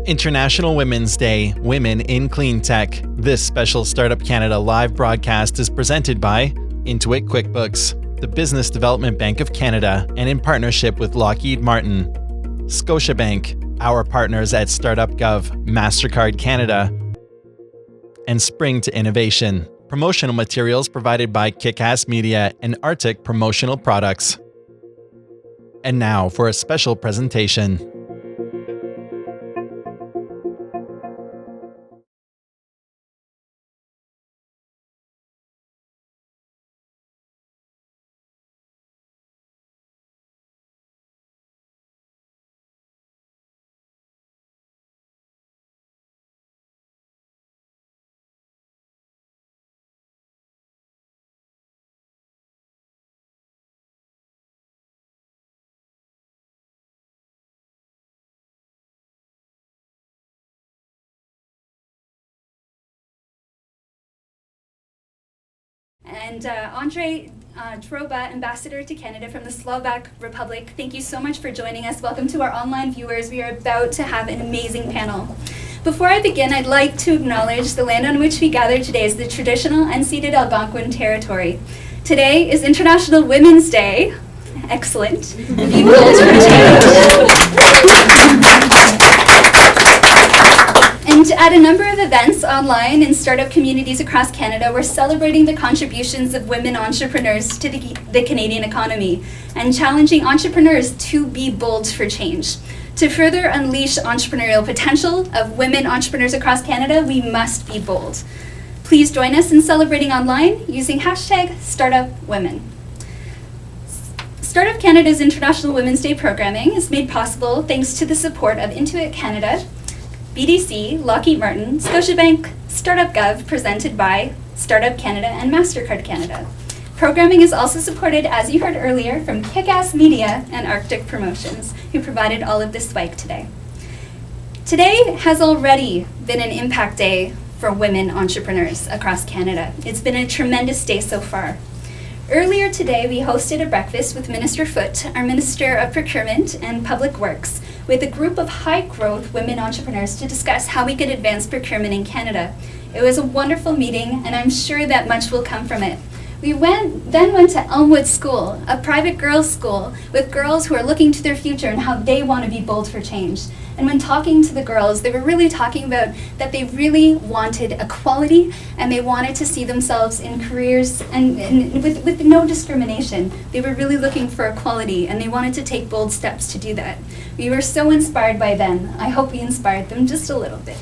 International Women's Day, Women in Cleantech. This special Startup Canada live broadcast is presented by Intuit QuickBooks, the Business Development Bank of Canada, and in partnership with Lockheed Martin, Scotiabank, our partners at Startup Gov, MasterCard Canada, and Spring to Innovation. Promotional materials provided by Kick-Ass Media and Arctic Promotional Products. And now for a special presentation. And Andrei Troba, Ambassador to Canada from the Slovak Republic, thank you so much for joining us. Welcome to our online viewers. We are about to have an amazing panel. Before I begin, I'd like to acknowledge the land on which we gather today is the traditional unceded Algonquin territory. Today is International Women's Day. Excellent. Be bold for change. And at a number of events online in startup communities across Canada, we're celebrating the contributions of women entrepreneurs to the Canadian economy and challenging entrepreneurs to be bold for change. To further unleash entrepreneurial potential of women entrepreneurs across Canada, we must be bold. Please join us in celebrating online using #StartupWomen. Startup Canada's International Women's Day programming is made possible thanks to the support of Intuit Canada, BDC, Lockheed Martin, Scotiabank, Startup Gov, presented by Startup Canada and MasterCard Canada. Programming is also supported, as you heard earlier, from Kick-Ass Media and Arctic Promotions, who provided all of this spike today. Today has already been an impact day for women entrepreneurs across Canada. It's been a tremendous day so far. Earlier today, we hosted a breakfast with Minister Foote, our Minister of Procurement and Public Works, with a group of high-growth women entrepreneurs to discuss how we could advance procurement in Canada. It was a wonderful meeting, and I'm sure that much will come from it. We then went to Elmwood School, a private girls' school, with girls who are looking to their future and how they want to be bold for change. And when talking to the girls, they were really talking about that they really wanted equality and they wanted to see themselves in careers and with no discrimination. They were really looking for equality and they wanted to take bold steps to do that. We were so inspired by them. I hope we inspired them just a little bit.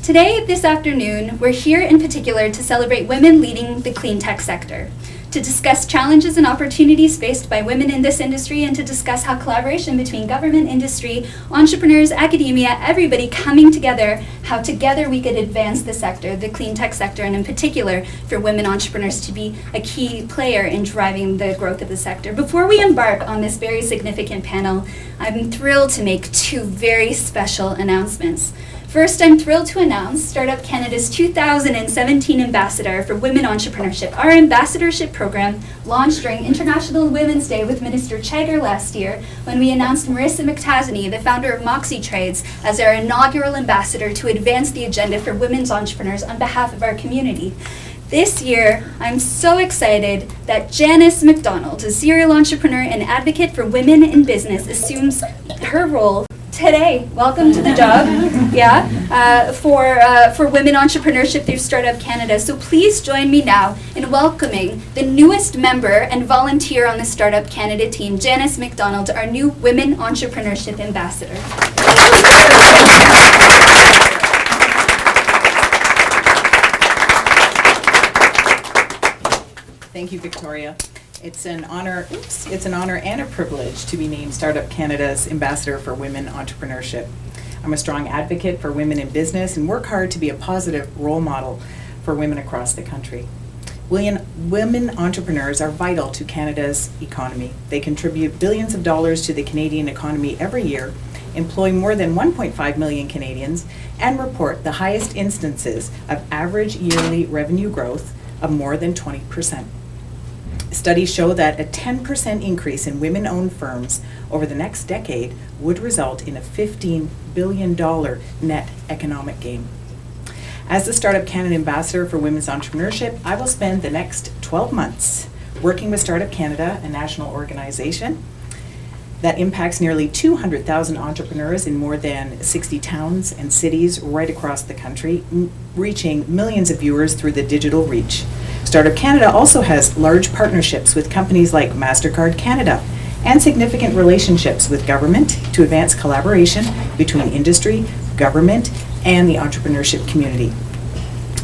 Today, this afternoon, we're here in particular to celebrate women leading the clean tech sector, to discuss challenges and opportunities faced by women in this industry, and to discuss how collaboration between government, industry, entrepreneurs, academia, everybody coming together, how together we could advance the sector, the clean tech sector, and in particular for women entrepreneurs to be a key player in driving the growth of the sector. Before we embark on this very significant panel, I'm thrilled to make two very special announcements. First, I'm thrilled to announce Startup Canada's 2017 Ambassador for Women Entrepreneurship. Our ambassadorship program launched during International Women's Day with Minister Chagger last year when we announced Marissa McTasney, the founder of Moxie Trades, as our inaugural ambassador to advance the agenda for women's entrepreneurs on behalf of our community. This year, I'm so excited that Janice McDonald, a serial entrepreneur and advocate for women in business, assumes her role today. Welcome to the job. For women entrepreneurship through Startup Canada. So please join me now in welcoming the newest member and volunteer on the Startup Canada team, Janice McDonald, our new Women Entrepreneurship Ambassador. Thank you, Victoria. It's an honor and a privilege to be named Startup Canada's Ambassador for Women Entrepreneurship. I'm a strong advocate for women in business and work hard to be a positive role model for women across the country. Women entrepreneurs are vital to Canada's economy. They contribute billions of dollars to the Canadian economy every year, employ more than 1.5 million Canadians, and report the highest instances of average yearly revenue growth of more than 20%. Studies show that a 10% increase in women-owned firms over the next decade would result in a $15 billion net economic gain. As the Startup Canada Ambassador for Women's Entrepreneurship, I will spend the next 12 months working with Startup Canada, a national organization that impacts nearly 200,000 entrepreneurs in more than 60 towns and cities right across the country, reaching millions of viewers through the digital reach. Startup Canada also has large partnerships with companies like MasterCard Canada and significant relationships with government to advance collaboration between industry, government, and the entrepreneurship community.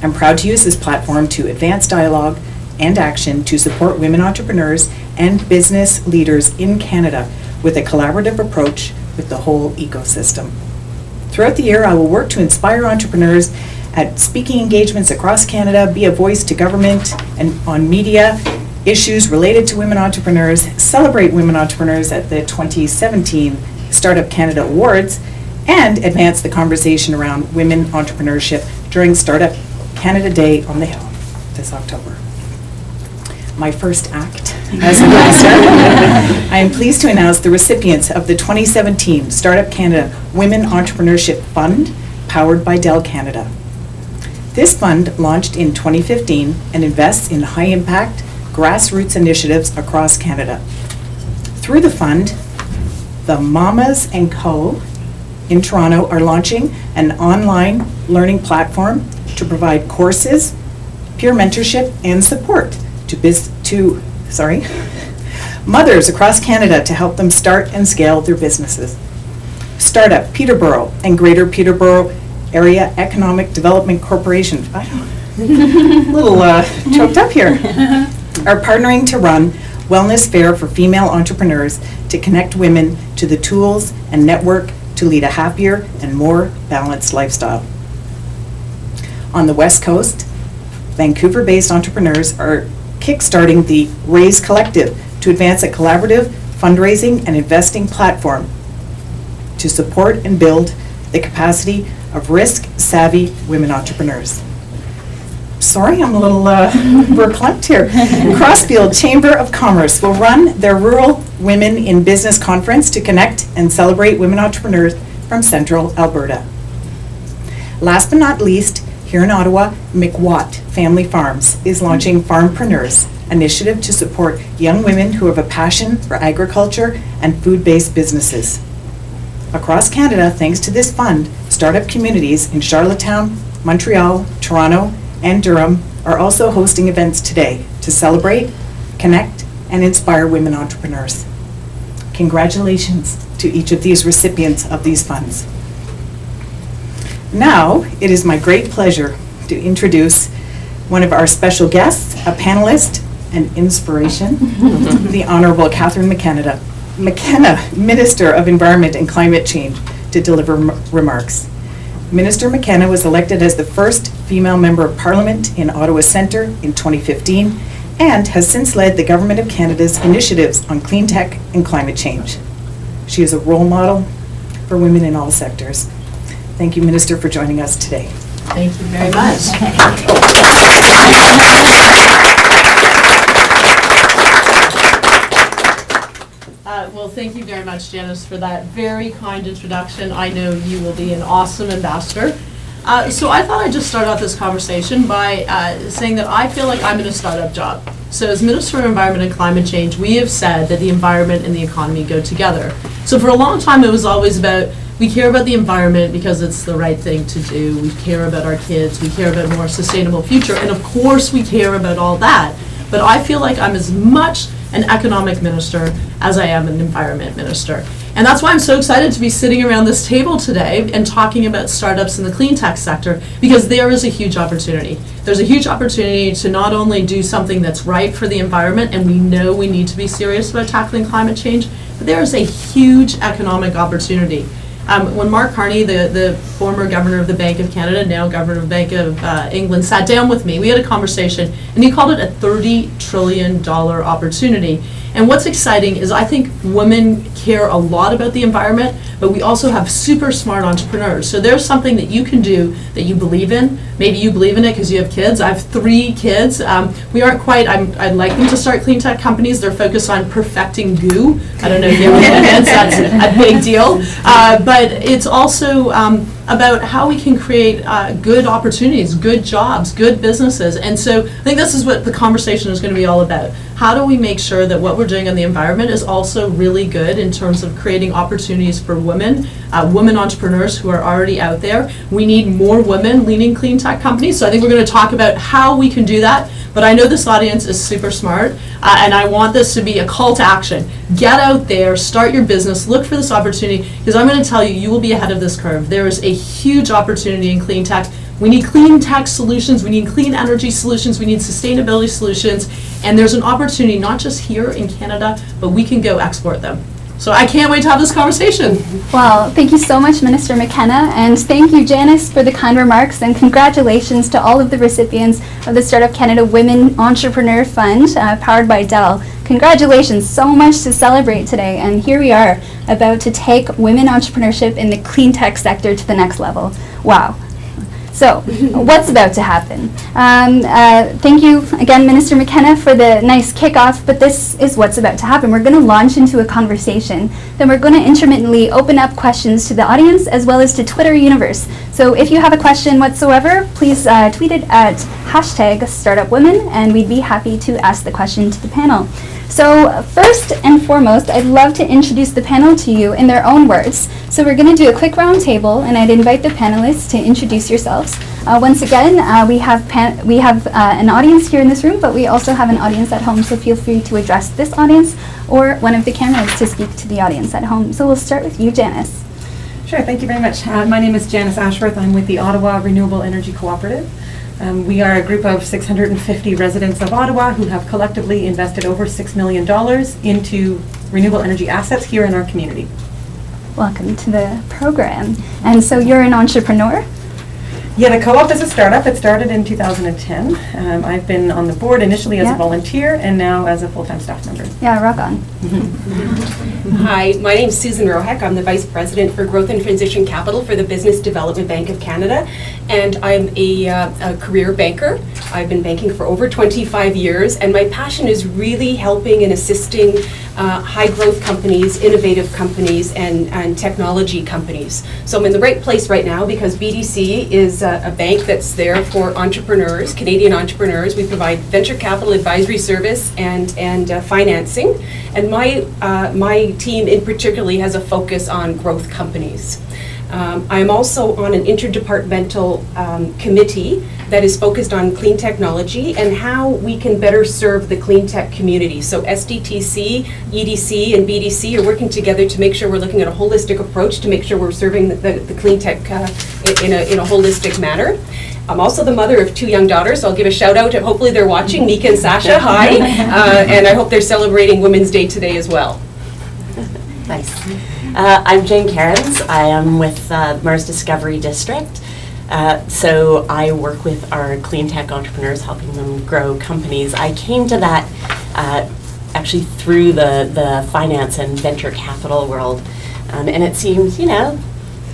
I'm proud to use this platform to advance dialogue and action to support women entrepreneurs and business leaders in Canada with a collaborative approach with the whole ecosystem. Throughout the year, I will work to inspire entrepreneurs at speaking engagements across Canada, be a voice to government and on media issues related to women entrepreneurs, celebrate women entrepreneurs at the 2017 Startup Canada Awards, and advance the conversation around women entrepreneurship during Startup Canada Day on the Hill this October. My first act as ambassador, I am pleased to announce the recipients of the 2017 Startup Canada Women Entrepreneurship Fund, powered by Dell Canada. This fund launched in 2015 and invests in high-impact, grassroots initiatives across Canada. Through the fund, the Mamas & Co. in Toronto are launching an online learning platform to provide courses, peer mentorship, and support to mothers across Canada to help them start and scale their businesses. Startup Peterborough and Greater Peterborough Area Economic Development Corporation, little choked up here, are partnering to run wellness fair for female entrepreneurs to connect women to the tools and network to lead a happier and more balanced lifestyle. On the West Coast, Vancouver-based entrepreneurs are kickstarting the Raise Collective to advance a collaborative fundraising and investing platform to support and build the capacity of risk-savvy women entrepreneurs. Sorry, I'm a little verklempt here. Crossfield Chamber of Commerce will run their Rural Women in Business Conference to connect and celebrate women entrepreneurs from Central Alberta. Last but not least, here in Ottawa, McWatt Family Farms is launching Farmpreneurs, initiative to support young women who have a passion for agriculture and food-based businesses. Across Canada, thanks to this fund, startup communities in Charlottetown, Montreal, Toronto, and Durham are also hosting events today to celebrate, connect, and inspire women entrepreneurs. Congratulations to each of these recipients of these funds. Now, it is my great pleasure to introduce one of our special guests, a panelist and inspiration, the Honourable Catherine McKenna, Minister of Environment and Climate Change, to deliver remarks. Minister McKenna was elected as the first female Member of Parliament in Ottawa Centre in 2015 and has since led the Government of Canada's initiatives on Cleantech and climate change. She is a role model for women in all sectors. Thank you, Minister, for joining us today. Thank you very much. Well, thank you very much, Janice, for that very kind introduction. I know you will be an awesome ambassador. So I thought I'd just start off this conversation by saying that I feel like I'm in a startup job. So as Minister of Environment and Climate Change, we have said that the environment and the economy go together. So for a long time, it was always about, we care about the environment because it's the right thing to do. We care about our kids. We care about a more sustainable future. And of course, we care about all that. But I feel like I'm as much an economic minister as I am an environment minister. And that's why I'm so excited to be sitting around this table today and talking about startups in the clean tech sector, because there is a huge opportunity. There's a huge opportunity to not only do something that's right for the environment, and we know we need to be serious about tackling climate change, but there is a huge economic opportunity. When Mark Carney, the former governor of the Bank of Canada, now governor of the Bank of England, sat down with me, we had a conversation, and he called it a $30 trillion opportunity. And what's exciting is I think women care a lot about the environment, but we also have super smart entrepreneurs. So there's something that you can do that you believe in. Maybe you believe in it because you have kids. I have 3 kids. We aren't quite, I'd like them to start clean tech companies. They're focused on perfecting goo. I don't know if you have kids, that's a big deal. But it's also about how we can create good opportunities, good jobs, good businesses. And so I think this is what the conversation is going to be all about. How do we make sure that what we're doing on the environment is also really good in terms of creating opportunities for women, women entrepreneurs who are already out there. We need more women leading clean tech companies. So I think we're going to talk about how we can do that. But I know this audience is super smart, and I want this to be a call to action. Get out there, start your business, look for this opportunity, because I'm going to tell you, you will be ahead of this curve. There is a huge opportunity in clean tech. We need clean tech solutions, we need clean energy solutions, we need sustainability solutions, and there's an opportunity not just here in Canada, but we can go export them. So I can't wait to have this conversation. Well, thank you so much, Minister McKenna, and thank you, Janice, for the kind remarks, and congratulations to all of the recipients of the Startup Canada Women Entrepreneur Fund, powered by Dell. Congratulations, so much to celebrate today, and here we are, about to take women entrepreneurship in the clean tech sector to the next level. Wow. So, what's about to happen? Thank you again, Minister McKenna, for the nice kickoff, but this is what's about to happen. We're going to launch into a conversation, then we're going to intermittently open up questions to the audience as well as to Twitter universe. So if you have a question whatsoever, please tweet it at #StartupWomen, and we'd be happy to ask the question to the panel. So first and foremost, I'd love to introduce the panel to you in their own words. So we're going to do a quick round table, and I'd invite the panelists to introduce yourselves. Once again, we have an audience here in this room, but we also have an audience at home, so feel free to address this audience or one of the cameras to speak to the audience at home. So we'll start with you, Janice. Sure, thank you very much. My name is Janice Ashworth. I'm with the Ottawa Renewable Energy Cooperative. We are a group of 650 residents of Ottawa who have collectively invested over $6 million into renewable energy assets here in our community. Welcome to the program. And so you're an entrepreneur? Yeah, the co-op is a startup. It started in 2010. I've been on the board initially as a volunteer and now as a full-time staff member. Yeah, rock on. Hi, my name is Susan Rohac. I'm the Vice President for Growth and Transition Capital for the Business Development Bank of Canada, and I'm a career banker. I've been banking for over 25 years, and my passion is really helping and assisting high-growth companies, innovative companies, and technology companies. So I'm in the right place right now because BDC is a bank that's there for entrepreneurs, Canadian entrepreneurs. We provide venture capital advisory service and financing, and my team in particularly has a focus on growth companies. I'm also on an interdepartmental committee that is focused on clean technology and how we can better serve the clean tech community. So SDTC, EDC, and BDC are working together to make sure we're looking at a holistic approach to make sure we're serving the clean tech in a holistic manner. I'm also the mother of 2 young daughters, so I'll give a shout out. Hopefully they're watching, Mika and Sasha, hi. And I hope they're celebrating Women's Day today as well. Nice. I'm Jane Kearns. I am with Mars Discovery District. So I work with our clean tech entrepreneurs, helping them grow companies. I came to that actually through the finance and venture capital world. And it seemed,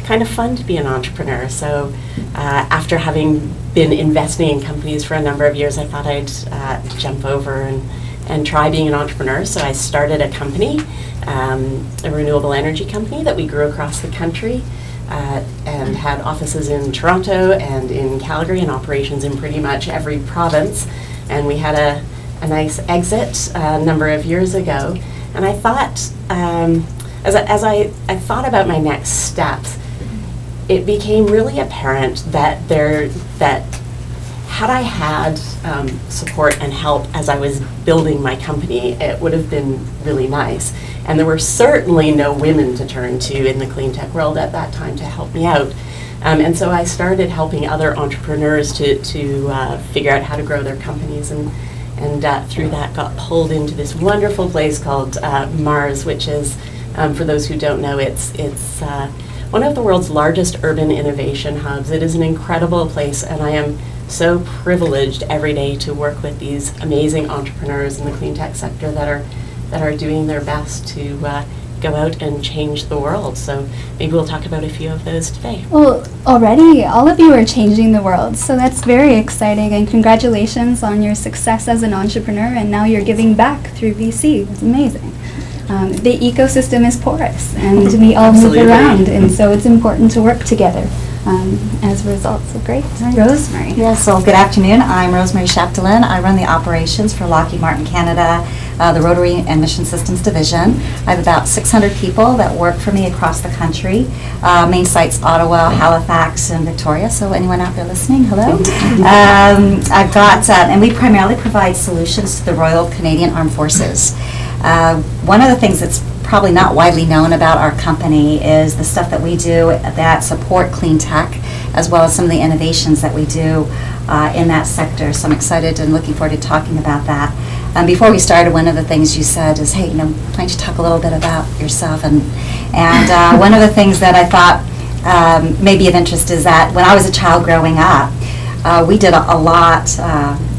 kind of fun to be an entrepreneur. So after having been investing in companies for a number of years, I thought I'd jump over and try being an entrepreneur. So I started a company, a renewable energy company that we grew across the country and had offices in Toronto and in Calgary and operations in pretty much every province. And we had a nice exit a number of years ago. And I thought, as I thought about my next steps, it became really apparent that had I had support and help as I was building my company, it would have been really nice. And there were certainly no women to turn to in the clean tech world at that time to help me out. And so I started helping other entrepreneurs to figure out how to grow their companies, and through that got pulled into this wonderful place called Mars, which is, for those who don't know, it's one of the world's largest urban innovation hubs. It is an incredible place, and I am so privileged every day to work with these amazing entrepreneurs in the clean tech sector that are that are doing their best to go out and change the world. So maybe we'll talk about a few of those today. Well, already all of you are changing the world, so that's very exciting, and congratulations on your success as an entrepreneur, and now you're giving back through VC. It's amazing. The ecosystem is porous, and we all move Absolutely. around, and so it's important to work together as a result. So great. Rosemary. Yes, so good afternoon. I'm Rosemary Chapdelaine. I run the operations for Lockheed Martin Canada, the Rotary and Mission Systems Division. I have about 600 people that work for me across the country. Main sites Ottawa, Halifax, and Victoria. So anyone out there listening, hello. I've got, and we primarily provide solutions to the Royal Canadian Armed Forces. One of the things that's probably not widely known about our company is the stuff that we do that support clean tech, as well as some of the innovations that we do in that sector. So I'm excited and looking forward to talking about that. Before we started, one of the things you said is, hey, why don't you talk a little bit about yourself? And one of the things that I thought may be of interest is that when I was a child growing up, we did a lot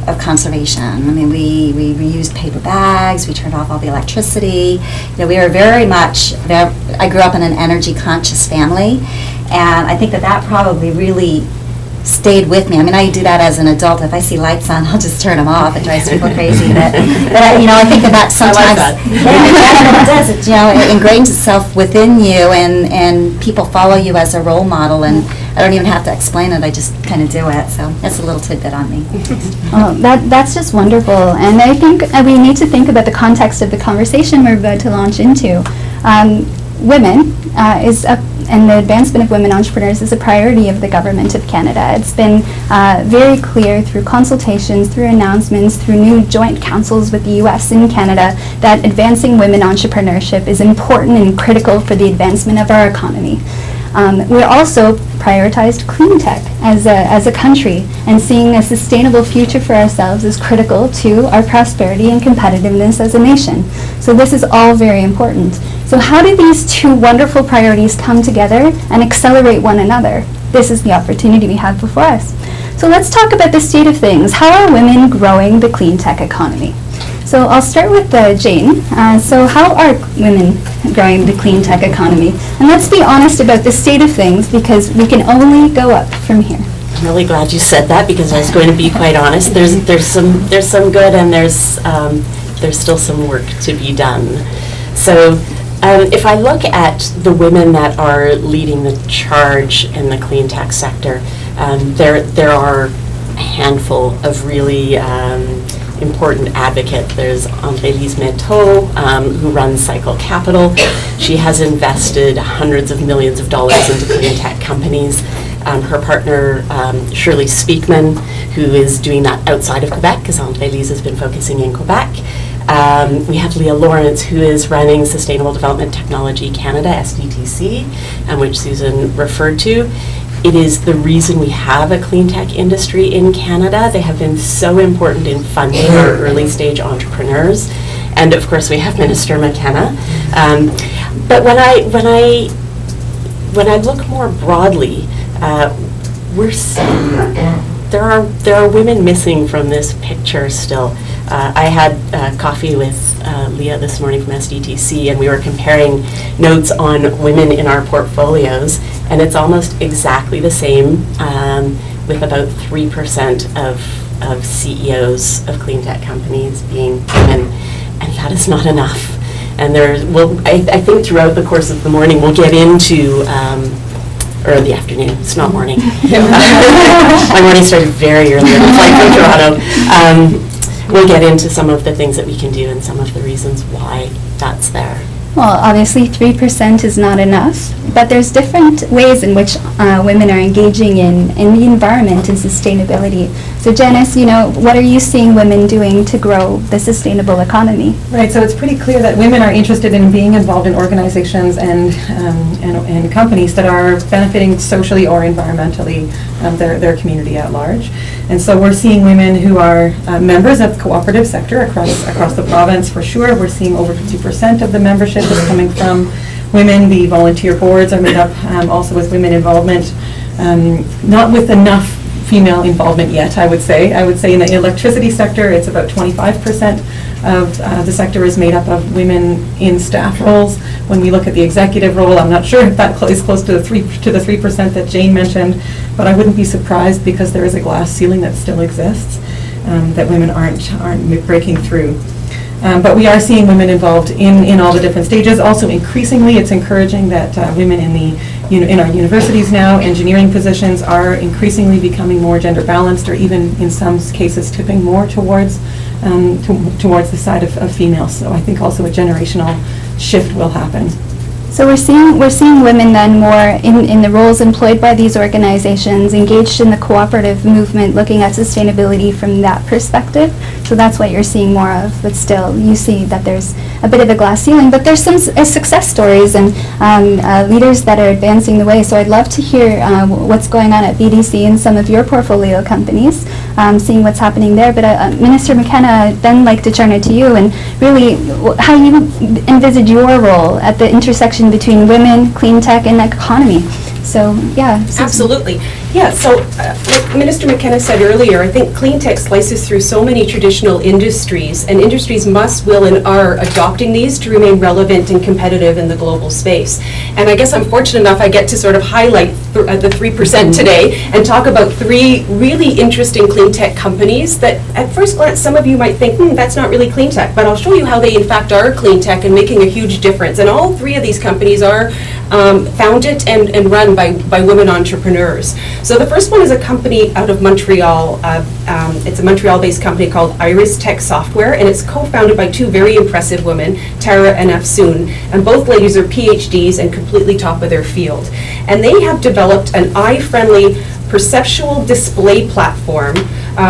of conservation. I mean, we reused paper bags, we turned off all the electricity. We were very much, I grew up in an energy conscious family, and I think that probably really stayed with me. I mean, I do that as an adult. If I see lights on, I'll just turn them off. It drives people crazy. But I think that sometimes, it does. It ingrains itself within you, and people follow you as a role model, and I don't even have to explain it. I just kind of do it. So that's a little tidbit on me. Oh, that's just wonderful. And I think we need to think about the context of the conversation we're about to launch into. Women and the advancement of women entrepreneurs is a priority of the Government of Canada. It's been very clear through consultations, through announcements, through new joint councils with the U.S. and Canada that advancing women entrepreneurship is important and critical for the advancement of our economy. We're also prioritized clean tech as a country, and seeing a sustainable future for ourselves is critical to our prosperity and competitiveness as a nation. So this is all very important. So how do these two wonderful priorities come together and accelerate one another? This is the opportunity we have before us. So let's talk about the state of things. How are women growing the clean tech economy? So I'll start with Jane. So how are women growing the clean tech economy? And let's be honest about the state of things, because we can only go up from here. I'm really glad you said that, because I was going to be quite honest. There's some good, and there's still some work to be done. So if I look at the women that are leading the charge in the clean tech sector, there are a handful of really important advocate. There's Elise Meteau, who runs Cycle Capital. She has invested hundreds of millions of dollars into clean tech companies. Her partner, Shirley Speakman, who is doing that outside of Quebec, because Elise has been focusing in Quebec. We have Leah Lawrence, who is running Sustainable Development Technology Canada, SDTC, which Susan referred to. It is the reason we have a clean tech industry in Canada. They have been so important in funding our early stage entrepreneurs. And of course we have Minister McKenna. But when I look more broadly, we're seeing there are women missing from this picture still. I had coffee with Leah this morning from SDTC, and we were comparing notes on women in our portfolios, and it's almost exactly the same, with about 3% of CEOs of clean tech companies being women, and that is not enough. And I think throughout the course of the morning we'll get into, or the afternoon, it's not morning. My morning started very early on the flight from Toronto. We'll get into some of the things that we can do and some of the reasons why that's there. Well, obviously 3% is not enough, but there's different ways in which women are engaging in the environment and sustainability. So Janice, what are you seeing women doing to grow the sustainable economy? Right, so it's pretty clear that women are interested in being involved in organizations and companies that are benefiting socially or environmentally their community at large. And so we're seeing women who are members of the cooperative sector across the province for sure. We're seeing over 50% of the membership is coming from women. The volunteer boards are made up also with women involvement, not with enough female involvement yet, I would say. I would say in the electricity sector, it's about 25% of the sector is made up of women in staff roles. When we look at the executive role, I'm not sure if that is close to the 3% that Jane mentioned, but I wouldn't be surprised because there is a glass ceiling that still exists, that women aren't breaking through. But we are seeing women involved in all the different stages. Also, increasingly, it's encouraging that women in our universities now, engineering positions are increasingly becoming more gender balanced, or even in some cases tipping more towards the side of females. So I think also a generational shift will happen. So we're seeing women then more in the roles employed by these organizations, engaged in the cooperative movement, looking at sustainability from that perspective. So that's what you're seeing more of. But still, you see that there's a bit of a glass ceiling. But there's some success stories and leaders that are advancing the way. So I'd love to hear what's going on at BDC and some of your portfolio companies, seeing what's happening there. But Minister McKenna, I'd then like to turn it to you and really how you envisage your role at the intersection between women, clean tech, and economy. So, yeah. Absolutely. Yeah, so like Minister McKenna said earlier, I think clean tech slices through so many traditional industries, and industries must, will, and are adopting these to remain relevant and competitive in the global space. And I guess I'm fortunate enough I get to sort of highlight the 3% today and talk about 3 really interesting clean tech companies that at first glance some of you might think, that's not really clean tech, but I'll show you how they in fact are clean tech and making a huge difference. And all 3 of these companies are founded and run by women entrepreneurs. So the first one is a company out of Montreal. It's a Montreal-based company called Iris Tech Software, and it's co-founded by 2 very impressive women, Tara and Afsoon, and both ladies are PhDs and completely top of their field. And they have developed an eye-friendly perceptual display platform,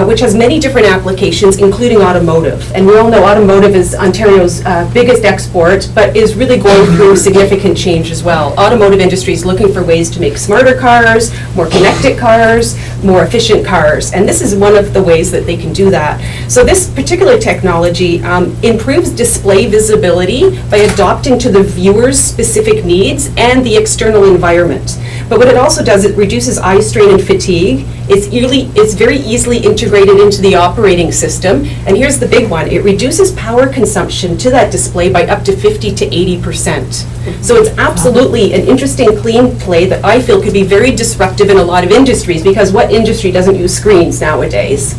which has many different applications, including automotive. And we all know automotive is Ontario's biggest export, but is really going through significant change as well. Automotive industry is looking for ways to make smarter cars, more connected cars, more efficient cars, and this is one of the ways that they can do that. So this particular technology improves display visibility by adapting to the viewer's specific needs and the external environment. But what it also does, it reduces eye strain and fatigue. It's very easily integrated into the operating system. And here's the big one. It reduces power consumption to that display by up to 50 to 80%. So it's absolutely an interesting clean play that I feel could be very disruptive in a lot of industries, because what industry doesn't use screens nowadays?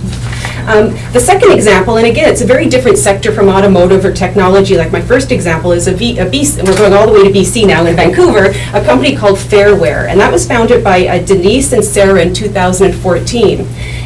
The second example, and again, it's a very different sector from automotive or technology. Like my first example is a BC, and we're going all the way to BC now in Vancouver, a company called Fairware. And that was founded by Denise and Sarah in 2014.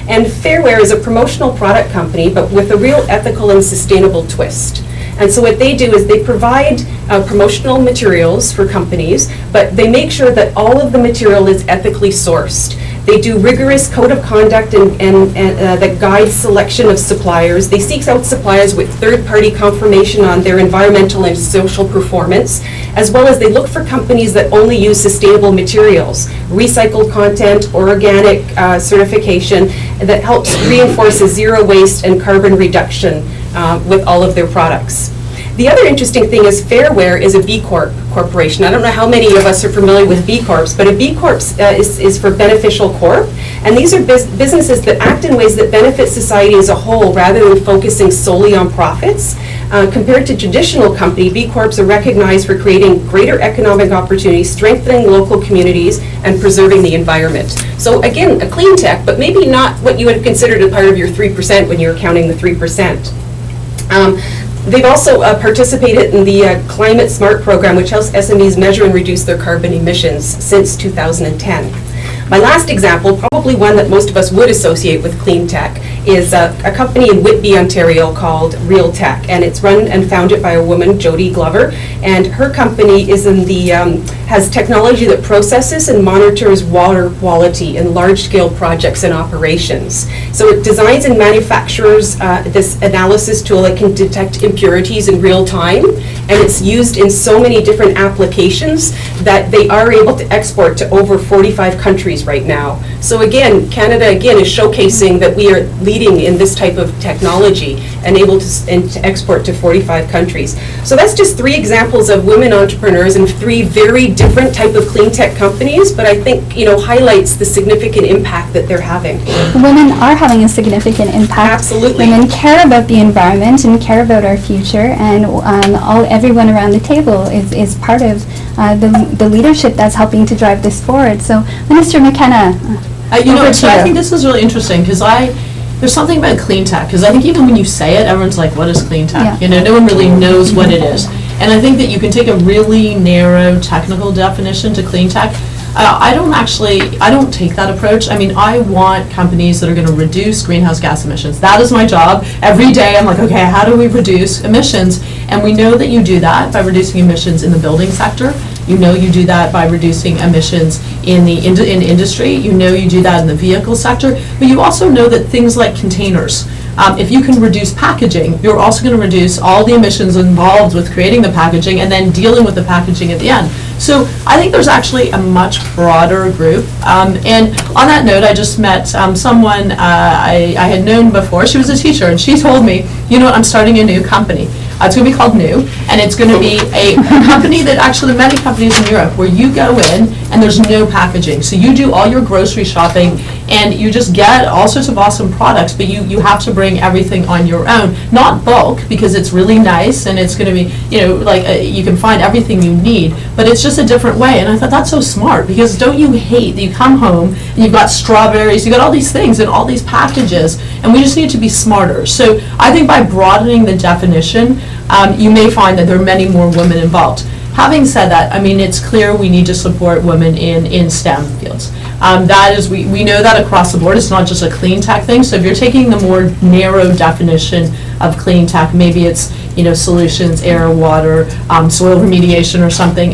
And Fairware is a promotional product company, but with a real ethical and sustainable twist. And so what they do is they provide promotional materials for companies, but they make sure that all of the material is ethically sourced. They do rigorous code of conduct and that guides selection of suppliers. They seek out suppliers with third-party confirmation on their environmental and social performance, as well as they look for companies that only use sustainable materials, recycled content, organic certification that helps reinforce a zero waste and carbon reduction with all of their products. The other interesting thing is Fairware is a B Corp corporation. I don't know how many of us are familiar with B Corps, but a B Corp is for beneficial corp, and these are businesses that act in ways that benefit society as a whole rather than focusing solely on profits. Compared to traditional company, B Corps are recognized for creating greater economic opportunities, strengthening local communities, and preserving the environment. So again, a clean tech, but maybe not what you would have considered a part of your 3% when you're counting the 3%. They've also participated in the Climate Smart program, which helps SMEs measure and reduce their carbon emissions since 2010. My last example, probably one that most of us would associate with clean tech, is a company in Whitby, Ontario called Real Tech, and it's run and founded by a woman, Jody Glover, and her company is in the has technology that processes and monitors water quality in large-scale projects and operations. So it designs and manufactures this analysis tool that can detect impurities in real time, and it's used in so many different applications that they are able to export to over 45 countries right now. So again, Canada again is showcasing that we are leading in this type of technology, and able to export to 45 countries. So that's just 3 examples of women entrepreneurs in 3 very different type of clean tech companies, but I think, highlights the significant impact that they're having. Women are having a significant impact. Absolutely. Women care about the environment and care about our future, and everyone around the table is part of the leadership that's helping to drive this forward. So, Minister McKenna, so I think this is really interesting because there's something about clean tech, because I think even when you say it, everyone's like, what is clean tech? Yeah. No one really knows what it is. And I think that you can take a really narrow technical definition to clean tech. I don't take that approach. I mean, I want companies that are going to reduce greenhouse gas emissions. That is my job. Every day I'm like, okay, how do we reduce emissions? And we know that you do that by reducing emissions in the building sector. You do that by reducing emissions in the industry. You do that in the vehicle sector. But you also know that things like containers, if you can reduce packaging, you're also going to reduce all the emissions involved with creating the packaging and then dealing with the packaging at the end. So I think there's actually a much broader group. And on that note, I just met someone I had known before. She was a teacher, and she told me, I'm starting a new company. It's going to be called New, and it's going to be a company that actually many companies in Europe where you go in and there's no packaging. So you do all your grocery shopping and you just get all sorts of awesome products, but you have to bring everything on your own, not bulk, because it's really nice and it's going to be, you can find everything you need, but it's just a different way. And I thought that's so smart, because don't you hate that you come home and you've got strawberries, you've got all these things and all these packages, and we just need to be smarter. So I think by broadening the definition, you may find that there are many more women involved. Having said that, I mean, it's clear we need to support women in STEM fields. That is, we know that across the board. It's not just a clean tech thing. So if you're taking the more narrow definition of clean tech, maybe it's, solutions, air, water, soil remediation or something,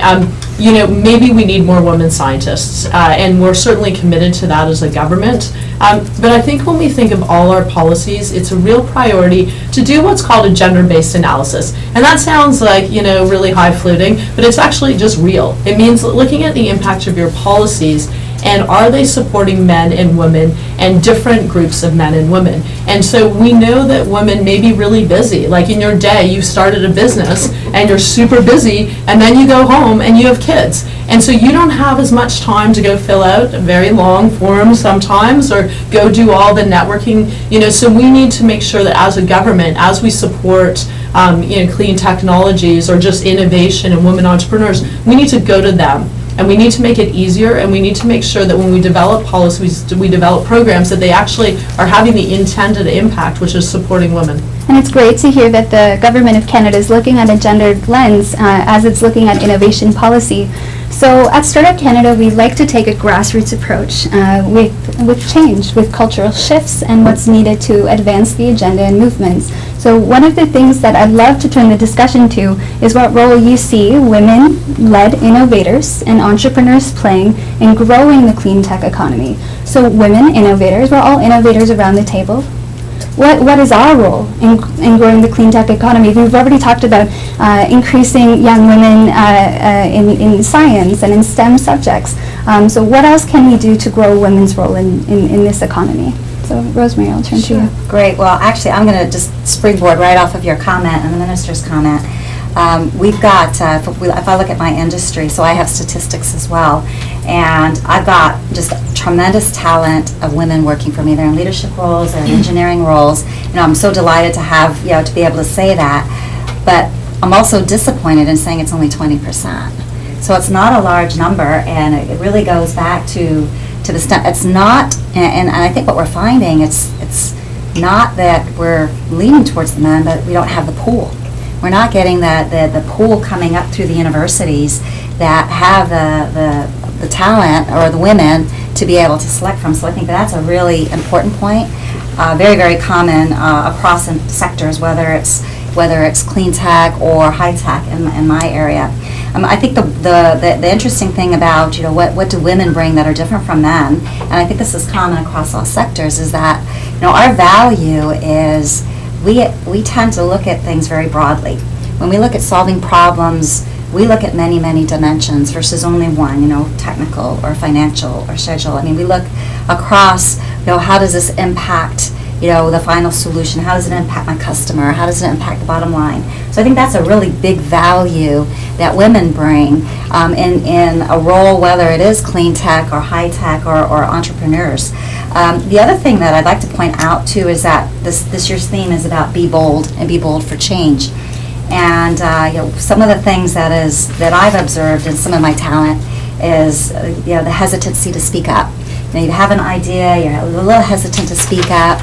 maybe we need more women scientists. And we're certainly committed to that as a government. But I think when we think of all our policies, it's a real priority to do what's called a gender-based analysis. And that sounds like, really high-fluting, but it's actually just real. It means looking at the impact of your policies and are they supporting men and women and different groups of men and women. And so we know that women may be really busy. Like in your day, you started a business and you're super busy, and then you go home and you have kids. And so you don't have as much time to go fill out very long forms sometimes or go do all the networking, so we need to make sure that as a government, as we support clean technologies or just innovation and women entrepreneurs, we need to go to them. And we need to make it easier, and we need to make sure that when we develop policies, we develop programs, that they actually are having the intended impact, which is supporting women. And it's great to hear that the Government of Canada is looking at a gendered lens as it's looking at innovation policy. So at Startup Canada, we like to take a grassroots approach with change, with cultural shifts and what's needed to advance the agenda and movements. So one of the things that I'd love to turn the discussion to is what role you see women-led innovators and entrepreneurs playing in growing the clean tech economy. So women innovators, we're all innovators around the table. What is our role in growing the clean tech economy? We've already talked about increasing young women in science and in STEM subjects. So what else can we do to grow women's role in this economy? So Rosemary, I'll turn to you. Great. Well, actually, I'm going to just springboard right off of your comment and the minister's comment. We've got, if I look at my industry, so I have statistics as well, and I've got just tremendous talent of women working for me. They're in leadership roles, they're in engineering roles. I'm so delighted to have, to be able to say that, but I'm also disappointed in saying it's only 20%. So it's not a large number, and it really goes back to the stuff. It's not, and I think what we're finding, it's not that we're leaning towards the men, but we don't have the pool. We're not getting the pool coming up through the universities that have the talent or the women to be able to select from. So I think that's a really important point. Very, very common across sectors, whether it's clean tech or high tech in my area. I think the interesting thing about what do women bring that are different from men, and I think this is common across all sectors, is that our value is we tend to look at things very broadly. When we look at solving problems, we look at many, many dimensions versus only one, technical or financial or schedule. I mean, we look across, how does this impact, the final solution? How does it impact my customer? How does it impact the bottom line? So I think that's a really big value that women bring in a role, whether it is clean tech or high tech or entrepreneurs. The other thing that I'd like to point out too is that this year's theme is about be bold and be bold for change. And some of the things that I've observed in some of my talent is the hesitancy to speak up. You have an idea, you're a little hesitant to speak up,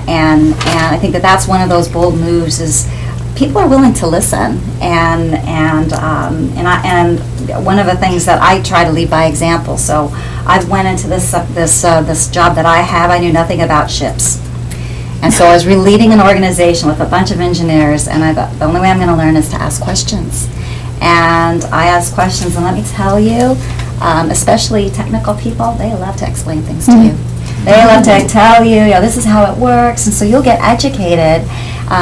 and I think that's one of those bold moves is people are willing to listen, and one of the things that I try to lead by example. So I went into this job that I have. I knew nothing about ships, and so I was leading an organization with a bunch of engineers, and I thought the only way I'm going to learn is to ask questions. And I asked questions, and let me tell you, especially technical people, they love to explain things to you. They love to tell you, this is how it works, and so you'll get educated.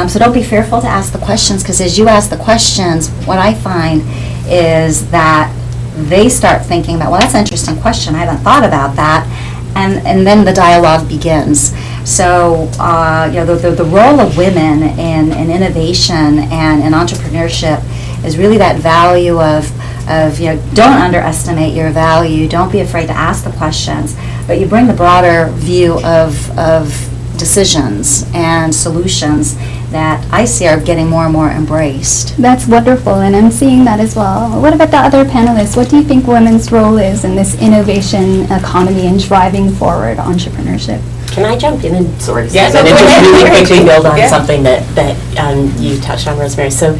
So don't be fearful to ask the questions, because as you ask the questions, what I find is that they start thinking about, well, that's an interesting question, I haven't thought about that, and then the dialogue begins. So the role of women in innovation and in entrepreneurship is really that value of don't underestimate your value, don't be afraid to ask the questions, but you bring the broader view of decisions and solutions that I see are getting more and more embraced. That's wonderful, and I'm seeing that as well. What about the other panelists? What do you think women's role is in this innovation economy and driving forward entrepreneurship? Can I jump in and sort of Yeah, and just really quickly build on something that you touched on, Rosemary? So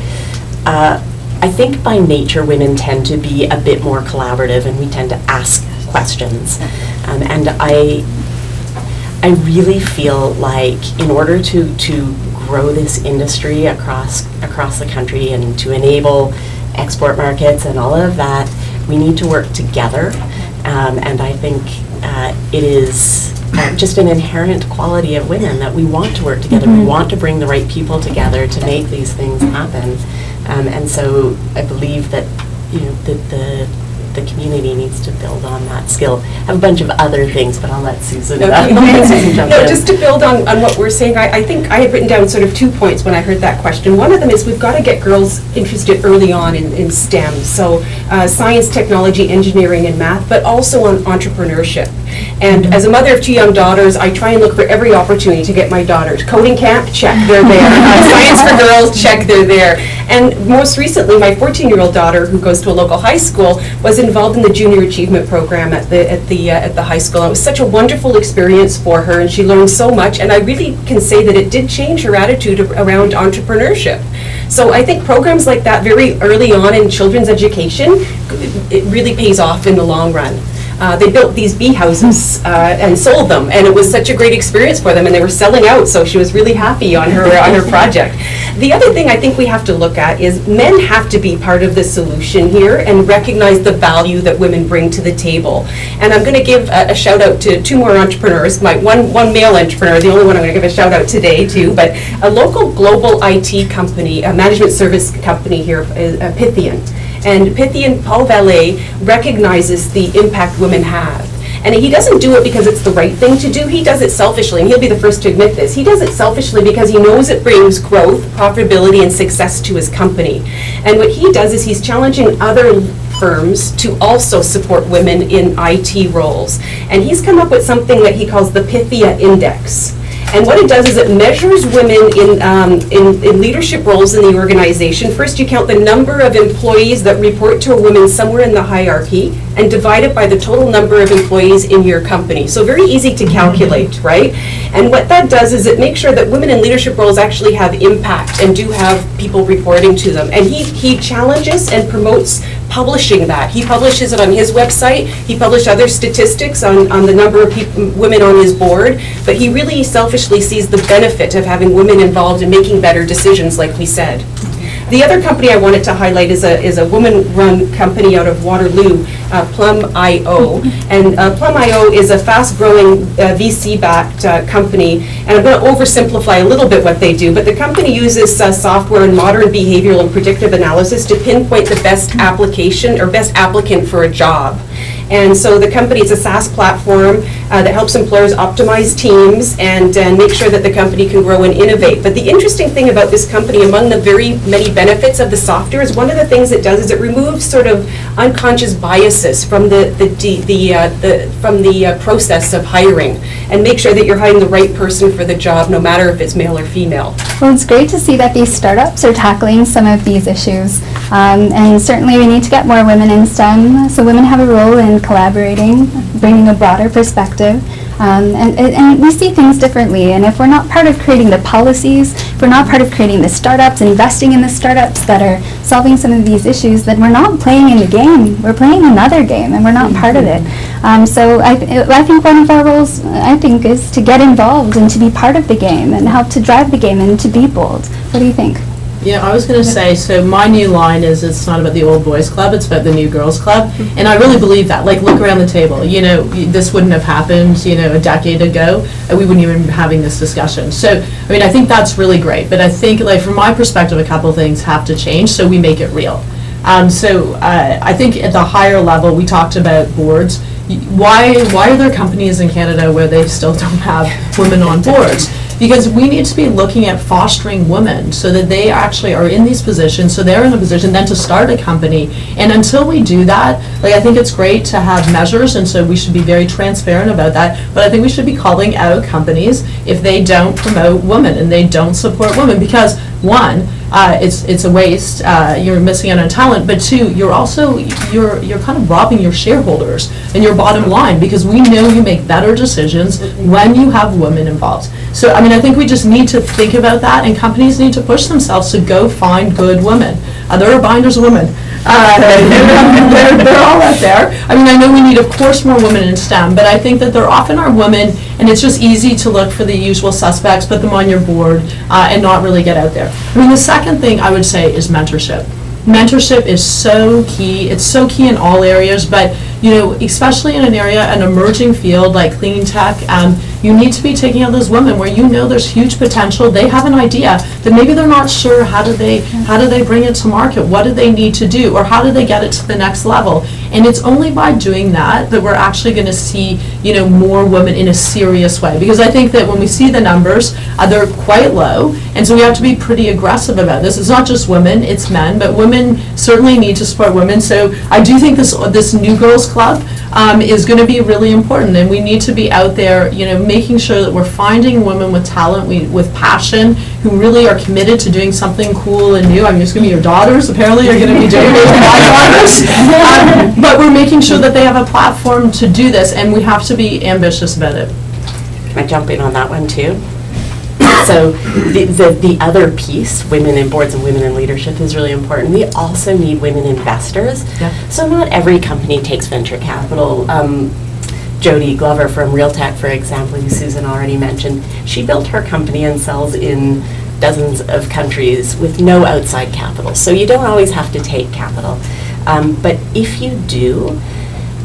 I think by nature women tend to be a bit more collaborative, and we tend to ask questions. And I really feel like in order to grow this industry across the country and to enable export markets and all of that, we need to work together. And I think it is just an inherent quality of women that we want to work together. We want to bring the right people together to make these things happen. And so I believe that the community needs to build on that skill. I have a bunch of other things, but I'll let Susan jump in. Just to build on what we're saying, I think I had written down sort of 2 points when I heard that question. One of them is we've got to get girls interested early on in STEM, so science, technology, engineering, and math, but also on entrepreneurship. And as a mother of 2 young daughters, I try and look for every opportunity to get my daughters. Coding camp, check, they're there. Science for girls, check, they're there. And most recently, my 14-year-old daughter, who goes to a local high school, was involved in the Junior Achievement Program at the high school. And it was such a wonderful experience for her, and she learned so much. And I really can say that it did change her attitude around entrepreneurship. So I think programs like that very early on in children's education, it really pays off in the long run. They built these bee houses and sold them, and it was such a great experience for them, and they were selling out, so she was really happy on her project. The other thing I think we have to look at is men have to be part of the solution here and recognize the value that women bring to the table. And I'm going to give a shout out to 2 more entrepreneurs, my one male entrepreneur, the only one I'm going to give a shout out today to, but a local global IT company, a management service company here, Pythian. And Pythian, Paul Valet, recognizes the impact women have. And he doesn't do it because it's the right thing to do. He does it selfishly, and he'll be the first to admit this. He does it selfishly because he knows it brings growth, profitability, and success to his company. And what he does is he's challenging other firms to also support women in IT roles. And he's come up with something that he calls the Pythia Index. And what it does is it measures women in leadership roles in the organization. First, you count the number of employees that report to a woman somewhere in the hierarchy and divide it by the total number of employees in your company. So very easy to calculate, right? And what that does is it makes sure that women in leadership roles actually have impact and do have people reporting to them. And he challenges and promotes publishing that. He publishes it on his website. He published other statistics on the number of women on his board, but he really selfishly sees the benefit of having women involved in making better decisions, like we said. The other company I wanted to highlight is a woman-run company out of Waterloo, Plum.io. And Plum.io is a fast-growing VC-backed company. And I'm going to oversimplify a little bit what they do, but the company uses software and modern behavioral and predictive analysis to pinpoint the best application or best applicant for a job. And so the company is a SaaS platform that helps employers optimize teams and make sure that the company can grow and innovate. But the interesting thing about this company, among the very many benefits of the software, is one of the things it does is it removes sort of unconscious biases from the process of hiring, and make sure that you're hiring the right person for the job, no matter if it's male or female. Well, it's great to see that these startups are tackling some of these issues. And certainly we need to get more women in STEM, so women have a role in collaborating, bringing a broader perspective. And we see things differently, and if we're not part of creating the policies, if we're not part of creating the startups, investing in the startups that are solving some of these issues, then we're not playing in the game. We're playing another game, and we're not part of it. So I think one of our roles, is to get involved and to be part of the game and help to drive the game and to be bold. What do you think? Yeah, I was going to say, so my new line is, it's not about the old boys club, it's about the new girls club. And I really believe that. Like, look around the table. This wouldn't have happened, a decade ago, and we wouldn't even be having this discussion. So, I think that's really great. But I think, from my perspective, a couple of things have to change so we make it real. So I think at the higher level, we talked about boards. Why are there companies in Canada where they still don't have women on boards? Because we need to be looking at fostering women so that they actually are in these positions, so they're in a position then to start a company. And until we do that, I think it's great to have measures, and so we should be very transparent about that. But I think we should be calling out companies if they don't promote women and they don't support women, because one, it's a waste. You're missing out on talent. But two, you're kind of robbing your shareholders and your bottom line, because we know you make better decisions when you have women involved. So I think we just need to think about that, and companies need to push themselves to go find good women. There are binders of women. They're all out there. I know we need, of course, more women in STEM, but I think that there often are women, and it's just easy to look for the usual suspects, put them on your board, and not really get out there. The second thing I would say is mentorship. Mentorship is so key. It's so key in all areas, but especially in an emerging field like clean tech, you need to be taking out those women where there's huge potential. They have an idea that maybe they're not sure how do they bring it to market, what do they need to do, or how do they get it to the next level. And it's only by doing that we're actually going to see more women in a serious way, because I think that when we see the numbers, they're quite low, and so we have to be pretty aggressive about this. It's not just women, it's men, but women certainly need to support women. So I do think this New Girls Club is going to be really important, and we need to be out there making sure that we're finding women with talent, with passion, who really are committed to doing something cool and new. It's going to be your daughters, apparently, are going to be doing it with my daughters. But we're making sure that they have a platform to do this, and we have to be ambitious about it. Can I jump in on that one too? So the other piece, women in boards and women in leadership, is really important. We also need women investors. Yeah. So not every company takes venture capital. Jody Glover from Realtech, for example, who Susan already mentioned, she built her company and sells in dozens of countries with no outside capital. So you don't always have to take capital. But if you do,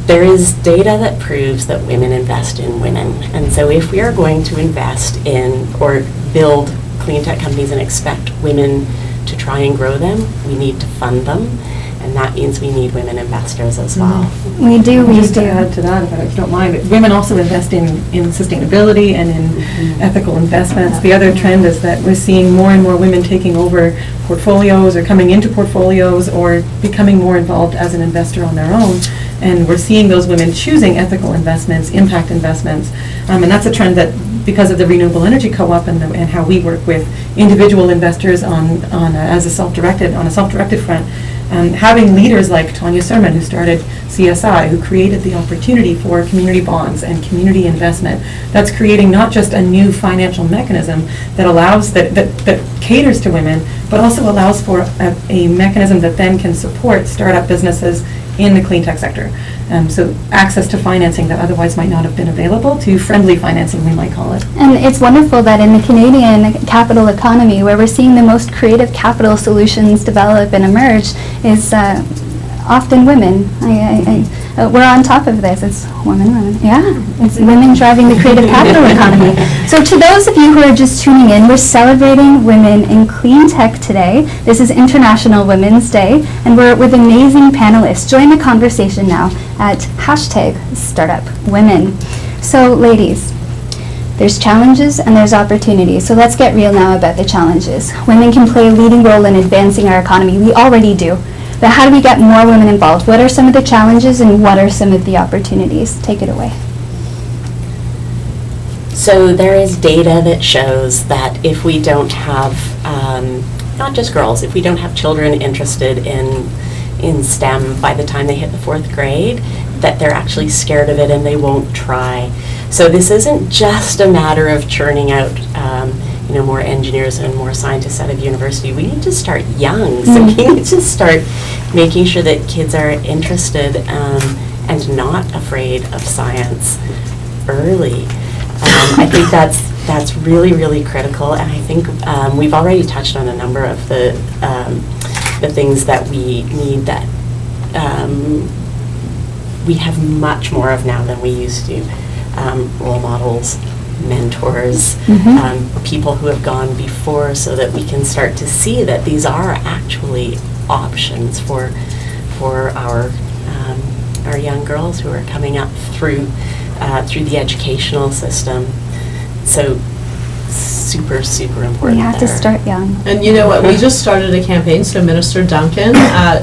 there is data that proves that women invest in women. And so if we are going to invest in or build clean tech companies and expect women to try and grow them, we need to fund them. And that means we need women investors as well. We do. Just to add to that, if you don't mind, women also invest in sustainability and in ethical investments. The other trend is that we're seeing more and more women taking over portfolios or coming into portfolios or becoming more involved as an investor on their own. And we're seeing those women choosing ethical investments, impact investments. And that's a trend that, because of the Renewable Energy Co-op and how we work with individual investors on a self-directed front, having leaders like Tanya Sermon, who started CSI, who created the opportunity for community bonds and community investment, that's creating not just a new financial mechanism that allows, that caters to women, but also allows for a mechanism that then can support startup businesses in the clean tech sector. So access to financing that otherwise might not have been available, to friendly financing, we might call it. And it's wonderful that in the Canadian capital economy, where we're seeing the most creative capital solutions develop and emerge, is often women. we're on top of this. It's women. Yeah, it's women driving the creative capital economy. So to those of you who are just tuning in, we're celebrating women in clean tech today. This is International Women's Day, and we're with amazing panelists. Join the conversation now at #StartupWomen. So ladies, there's challenges and there's opportunities. So let's get real now about the challenges. Women can play a leading role in advancing our economy. We already do. But how do we get more women involved? What are some of the challenges and what are some of the opportunities? Take it away. So there is data that shows that if we don't have, not just girls, if we don't have children interested in STEM by the time they hit the 4th grade, that they're actually scared of it and they won't try. So this isn't just a matter of churning out more engineers and more scientists out of university. We need to start young. So we need to start making sure that kids are interested and not afraid of science early. I think that's really, really critical, and I think we've already touched on a number of the things that we need that we have much more of now than we used to. Role models, mentors, people who have gone before, so that we can start to see that these are actually options for our young girls who are coming up through the educational system. So super, super important. We have to start young. And you know what, we just started a campaign, so Minister Duncan,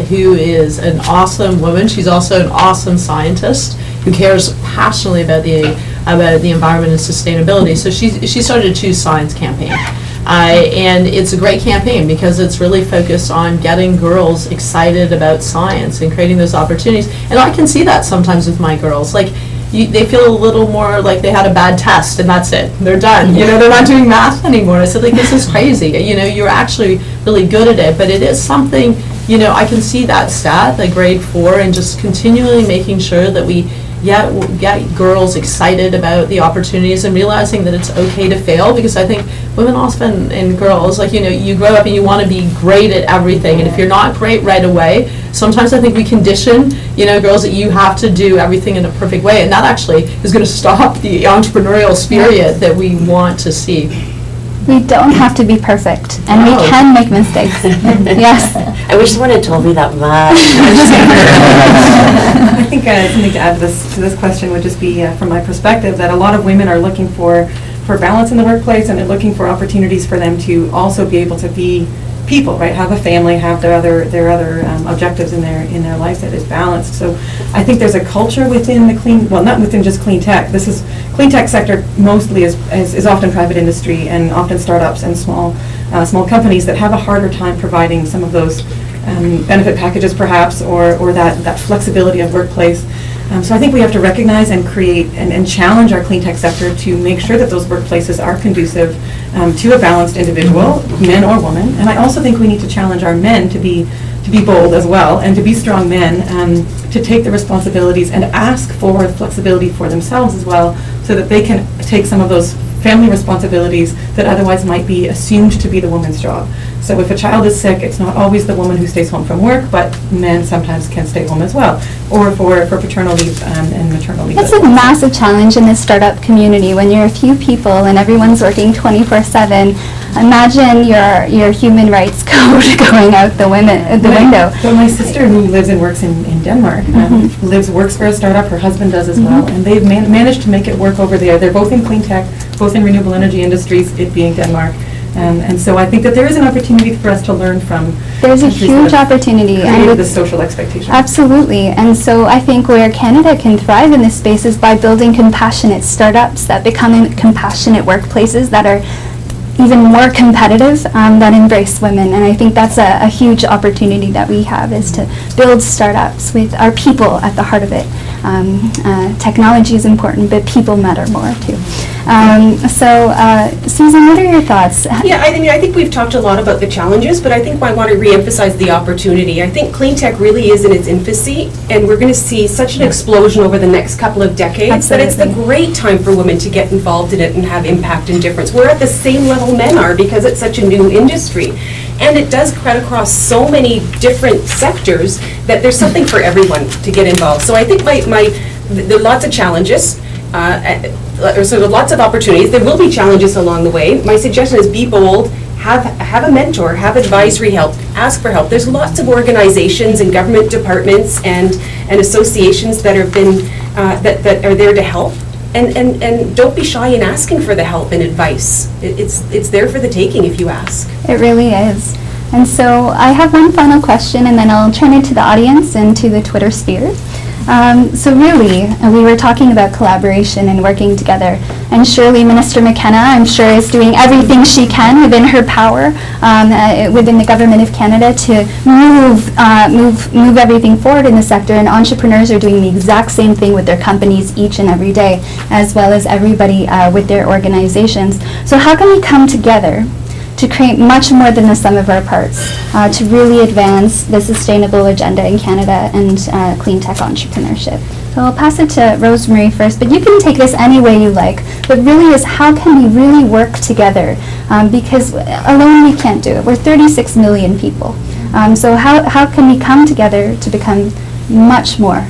who is an awesome woman, she's also an awesome scientist who cares passionately about the environment and sustainability. So she started a Choose Science campaign. And it's a great campaign because it's really focused on getting girls excited about science and creating those opportunities. And I can see that sometimes with my girls. Like, they feel a little more like they had a bad test and that's it. They're done. They're not doing math anymore. I said, like, this is crazy. You're actually really good at it, but it is something, I can see that stat, like grade 4, and just continually making sure that we get girls excited about the opportunities and realizing that it's okay to fail, because I think women often, and girls, you grow up and you want to be great at everything, and if you're not great right away, sometimes I think we condition, girls, that you have to do everything in a perfect way, and that actually is going to stop the entrepreneurial spirit that we want to see. We don't have to be perfect, and we can make mistakes. Yes. I wish someone had told me that much. I think something to add to this question would just be, from my perspective, that a lot of women are looking for balance in the workplace, and they're looking for opportunities for them to also be able to be people, right? Have a family, have their other objectives in their life that is balanced. So I think there's a culture within the not within just clean tech. This is clean tech sector mostly is often private industry and often startups and small companies that have a harder time providing some of those benefit packages, perhaps, or that flexibility of workplace. So I think we have to recognize and create and challenge our clean tech sector to make sure that those workplaces are conducive to a balanced individual, man or woman. And I also think we need to challenge our men to be bold as well, and to be strong men, to take the responsibilities and ask for flexibility for themselves as well, so that they can take some of those family responsibilities that otherwise might be assumed to be the woman's job. So if a child is sick, it's not always the woman who stays home from work, but men sometimes can stay home as well, or for paternal leave and maternal leave. It's a massive challenge in the startup community when you're a few people and everyone's working 24/7. Imagine your human rights code going out the window. So my sister, who lives and works in Denmark, works for a startup. Her husband does as well, and they've managed to make it work over there. They're both in clean tech, both in renewable energy industries, it being Denmark. And so I think that there is an opportunity for us to learn from. There's a huge opportunity. And with the social expectations. Absolutely. And so I think where Canada can thrive in this space is by building compassionate startups that become compassionate workplaces that are even more competitive, that embrace women. And I think that's a huge opportunity that we have, is to build startups with our people at the heart of it. Technology is important, but people matter more too. Susan, what are your thoughts? Yeah, I think we've talked a lot about the challenges, but I think I want to reemphasize the opportunity. I think clean tech really is in its infancy, and we're going to see such an explosion over the next couple of decades. Absolutely. That it's the great time for women to get involved in it and have impact and difference. We're at the same level men are, because it's such a new industry. And it does cut across so many different sectors that there's something for everyone to get involved. So I think there are lots of challenges, sort of lots of opportunities. There will be challenges along the way. My suggestion is be bold, have a mentor, have advisory help, ask for help. There's lots of organizations and government departments and associations that have been, that are there to help. And don't be shy in asking for the help and advice. It's there for the taking if you ask. It really is. And so I have one final question, and then I'll turn it to the audience and to the Twitter sphere. So really, we were talking about collaboration and working together, and surely Minister McKenna, I'm sure, is doing everything she can within her power within the Government of Canada to move everything forward in the sector, and entrepreneurs are doing the exact same thing with their companies each and every day, as well as everybody with their organizations. So how can we come together to create much more than the sum of our parts, to really advance the sustainable agenda in Canada and clean tech entrepreneurship? So I'll pass it to Rosemary first, but you can take this any way you like. But really is, how can we really work together? Because alone we can't do it. We're 36 million people. So how can we come together to become much more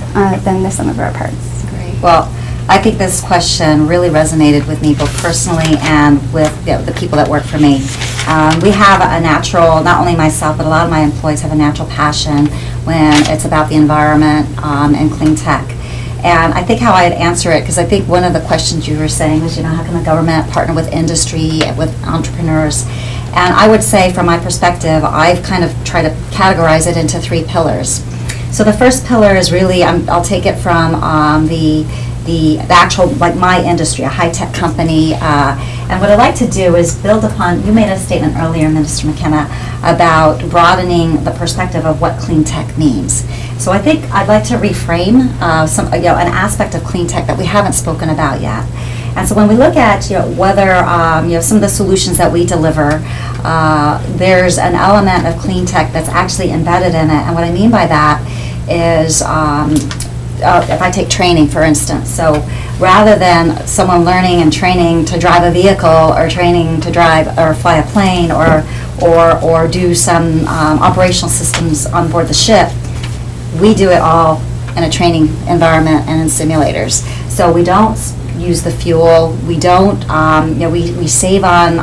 than the sum of our parts? Great. Well, I think this question really resonated with me both personally and with the people that work for me. We have a natural, not only myself, but a lot of my employees have a natural passion when it's about the environment and clean tech. And I think how I'd answer it, because I think one of the questions you were saying was, how can the government partner with industry, with entrepreneurs? And I would say, from my perspective, I've kind of tried to categorize it into 3 pillars. So the first pillar is really, I'll take it from the actual, like my industry, a high-tech company, and what I'd like to do is build upon, you made a statement earlier, Minister McKenna, about broadening the perspective of what clean tech means. So I think I'd like to reframe an aspect of clean tech that we haven't spoken about yet. And so when we look at whether some of the solutions that we deliver, there's an element of clean tech that's actually embedded in it. And what I mean by that is, if I take training, for instance, so rather than someone learning and training to drive a vehicle, or training to drive or fly a plane, or do some operational systems on board the ship, we do it all in a training environment and in simulators. So we don't use the fuel, we don't, we save on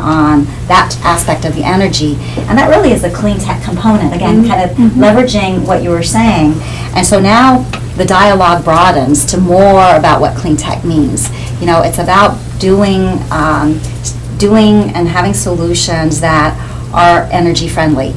that aspect of the energy, and that really is a clean tech component, again, kind of leveraging what you were saying. And so now the dialogue broadens to more about what clean tech means. It's about doing and having solutions that are energy friendly,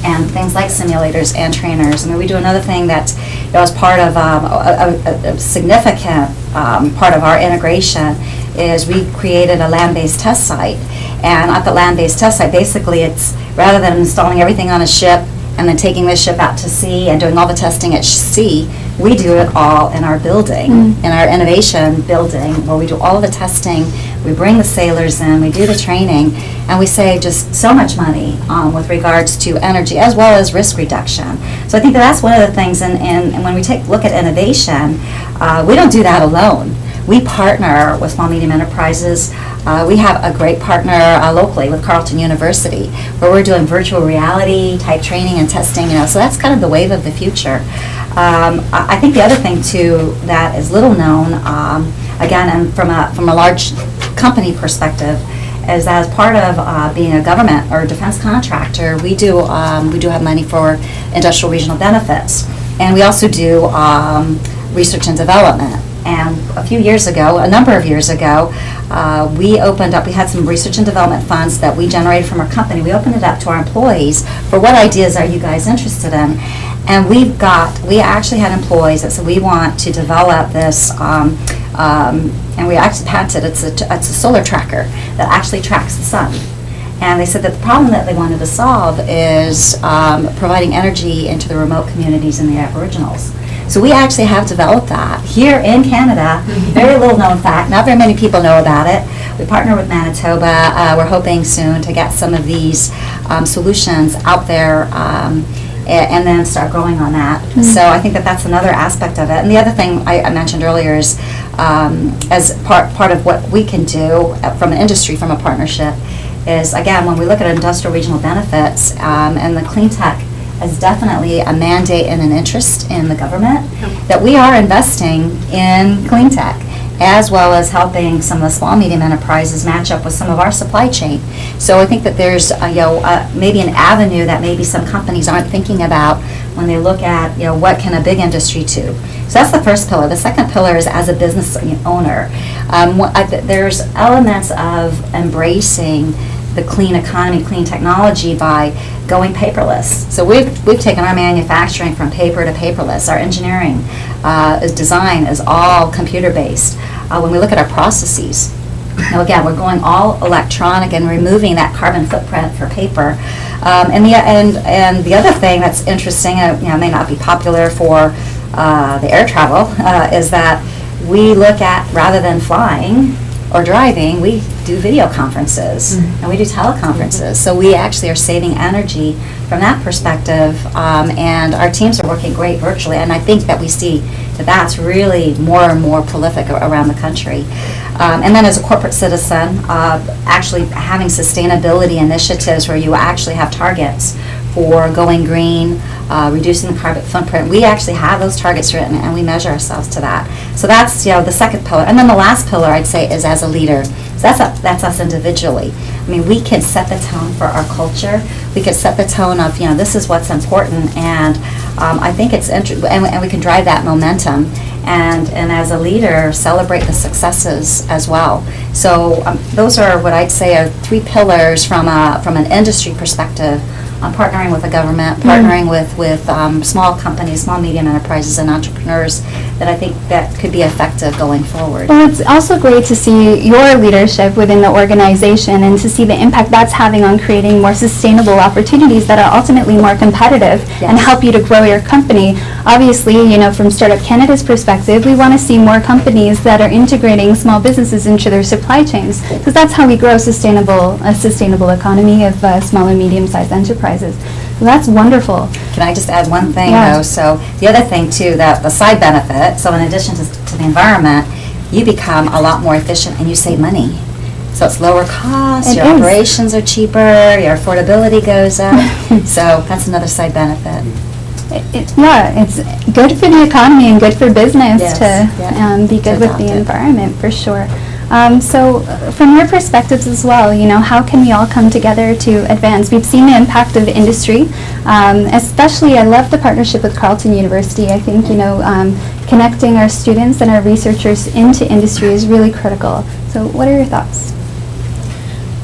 and things like simulators and trainers. We do another thing that's as part of a significant part of our integration is we created a land-based test site. And at the land-based test site, basically it's, rather than installing everything on a ship and then taking the ship out to sea and doing all the testing at sea, we do it all in our building, in our innovation building, where we do all the testing, we bring the sailors in, we do the training, and we save just so much money with regards to energy as well as risk reduction. So I think that's one of the things, and when we look at innovation, we don't do that alone. We partner with small medium enterprises. We have a great partner locally with Carleton University, where we're doing virtual reality type training and testing. So that's kind of the wave of the future. I think the other thing too that is little known, again, and from a large company perspective, is that as part of being a government or defense contractor, we do have money for industrial regional benefits, and we also do research and development. And a number of years ago, we had some research and development funds that we generated from our company. We opened it up to our employees for what ideas are you guys interested in? And we actually had employees that said, we want to develop this, and we actually patented it. It's a solar tracker that actually tracks the sun. And they said that the problem that they wanted to solve is providing energy into the remote communities and the Aboriginals. So we actually have developed that here in Canada. Very little known fact, not very many people know about it. We partner with Manitoba. We're hoping soon to get some of these solutions out there and then start growing on that. So I think that's another aspect of it. And the other thing I mentioned earlier is as part of what we can do from an industry, from a partnership, is again, when we look at industrial regional benefits and the clean tech as definitely a mandate and an interest in the government, that we are investing in clean tech, as well as helping some of the small, medium enterprises match up with some of our supply chain. So I think that there's, maybe an avenue that maybe some companies aren't thinking about when they look at, what can a big industry do. So that's the first pillar. The second pillar is as a business owner. There's elements of embracing the clean economy, clean technology by going paperless. So we've taken our manufacturing from paper to paperless. Our engineering design is all computer-based. When we look at our processes, again, we're going all electronic and removing that carbon footprint for paper. And the other thing that's interesting, may not be popular for the air travel, is that we look at, rather than flying or driving, we do video conferences and we do teleconferences. So we actually are saving energy from that perspective, and our teams are working great virtually, and I think that we see that that's really more and more prolific around the country. And then as a corporate citizen, actually having sustainability initiatives where you actually have targets for going green, reducing the carbon footprint. We actually have those targets written and we measure ourselves to that. So that's the second pillar. And then the last pillar, I'd say, is as a leader. So that's us individually. I mean, we can set the tone for our culture. We can set the tone of, this is what's important, and I think it's and we can drive that momentum. And as a leader, celebrate the successes as well. So those are what I'd say are three pillars from an industry perspective. Partnering with the government, partnering with small companies, small medium enterprises and entrepreneurs, that I think that could be effective going forward. Well, it's also great to see your leadership within the organization and to see the impact that's having on creating more sustainable opportunities that are ultimately more competitive and help you to grow your company. Obviously, from Startup Canada's perspective, we want to see more companies that are integrating small businesses into their supply chains, because that's how we grow a sustainable economy of small and medium-sized enterprises. So that's wonderful. Can I just add one thing, though? So the other thing, too, that the side benefit, so in addition to the environment, you become a lot more efficient and you save money. So it's lower cost, your operations are cheaper, your affordability goes up. So that's another side benefit. It's good for the economy and good for business to be good with the environment, for sure. So from your perspectives as well, how can we all come together to advance? We've seen the impact of industry, especially I love the partnership with Carleton University. I think, connecting our students and our researchers into industry is really critical. So what are your thoughts?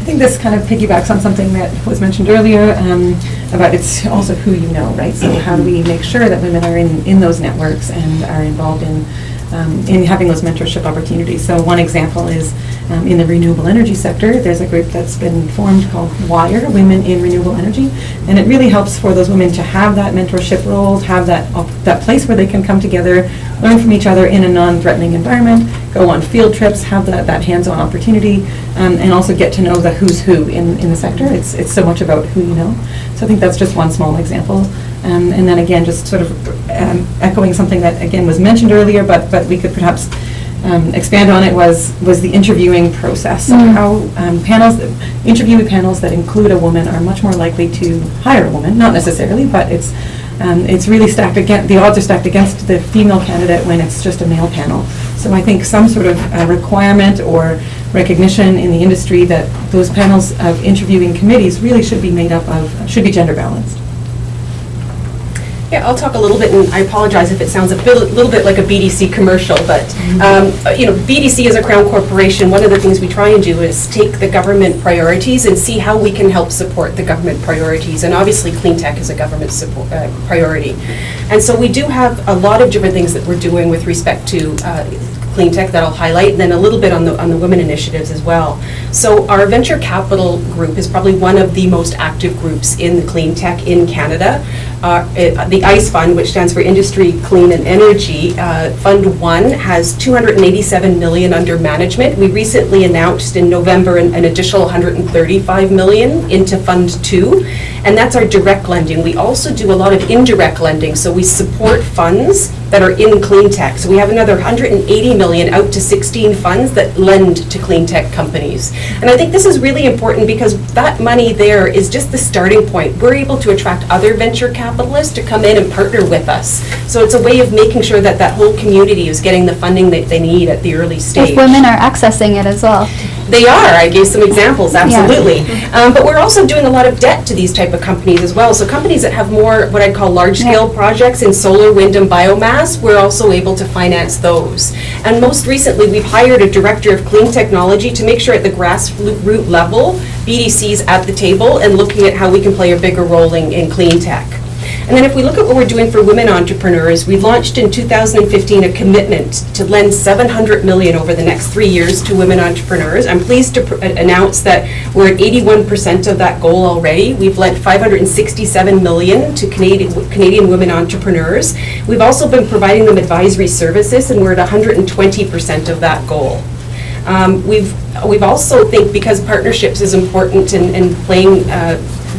I think this kind of piggybacks on something that was mentioned earlier about it's also who you know, right? So how do we make sure that women are in those networks and are involved in having those mentorship opportunities. So one example is in the renewable energy sector, there's a group that's been formed called WIRE, Women in Renewable Energy, and it really helps for those women to have that mentorship role, have that place where they can come together, learn from each other in a non-threatening environment, go on field trips, have that hands-on opportunity, and also get to know the who's who in the sector. It's so much about who you know. So I think that's just one small example. And then again, just sort of echoing something that again was mentioned earlier, but we could perhaps expand on it was the interviewing process. So how interviewing panels that include a woman are much more likely to hire a woman, not necessarily, but it's really stacked against, the odds are stacked against the female candidate when it's just a male panel. So I think some sort of requirement or recognition in the industry that those panels of interviewing committees really should be should be gender balanced. Yeah, I'll talk a little bit, and I apologize if it sounds a little bit like a BDC commercial, but BDC is a Crown corporation. One of the things we try and do is take the government priorities and see how we can help support the government priorities. And obviously, clean tech is a government support, priority. And so we do have a lot of different things that we're doing with respect to clean tech that I'll highlight, and then a little bit on the women initiatives as well. So our venture capital group is probably one of the most active groups in the clean tech in Canada. The ICE Fund, which stands for Industry, Clean and Energy, Fund 1 has $287 million under management. We recently announced in November an additional $135 million into Fund 2, and that's our direct lending. We also do a lot of indirect lending, so we support funds that are in clean tech. So we have another $180 million out to 16 funds that lend to clean tech companies. And I think this is really important because that money there is just the starting point. We're able to attract other venture capital capitalists to come in and partner with us. So it's a way of making sure that that whole community is getting the funding that they need at the early stage. If women are accessing it as well. They are. I gave some examples, absolutely. But we're also doing a lot of debt to these type of companies as well. So companies that have more what I call large-scale projects in solar, wind, and biomass, we're also able to finance those. And most recently, we've hired a director of clean technology to make sure at the grassroots level, BDC's at the table and looking at how we can play a bigger role in clean tech. And then if we look at what we're doing for women entrepreneurs, we launched in 2015 a commitment to lend $700 million over the next 3 years to women entrepreneurs. I'm pleased to announce that we're at 81% of that goal already. We've lent $567 million to Canadian women entrepreneurs. We've also been providing them advisory services, and we're at 120% of that goal. We've also think, because partnerships is important in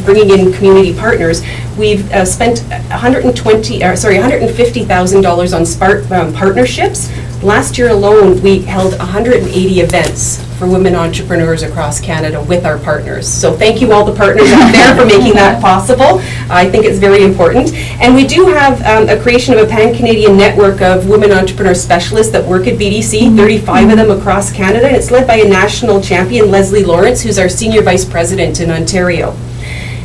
bringing in community partners, we've spent $150,000 on Spark partnerships. Last year alone, we held 180 events for women entrepreneurs across Canada with our partners. So thank you all the partners out there for making that possible. I think it's very important. And we do have a creation of a pan-Canadian network of women entrepreneur specialists that work at BDC, 35 of them across Canada. And it's led by a national champion, Leslie Lawrence, who's our Senior Vice President in Ontario.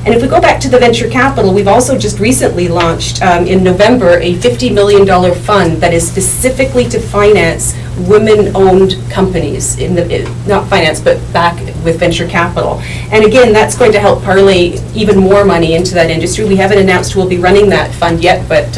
And if we go back to the venture capital, we've also just recently launched in November a $50 million fund that is specifically to finance women-owned companies, not finance, but back with venture capital. And again, that's going to help parlay even more money into that industry. We haven't announced who will be running that fund yet, but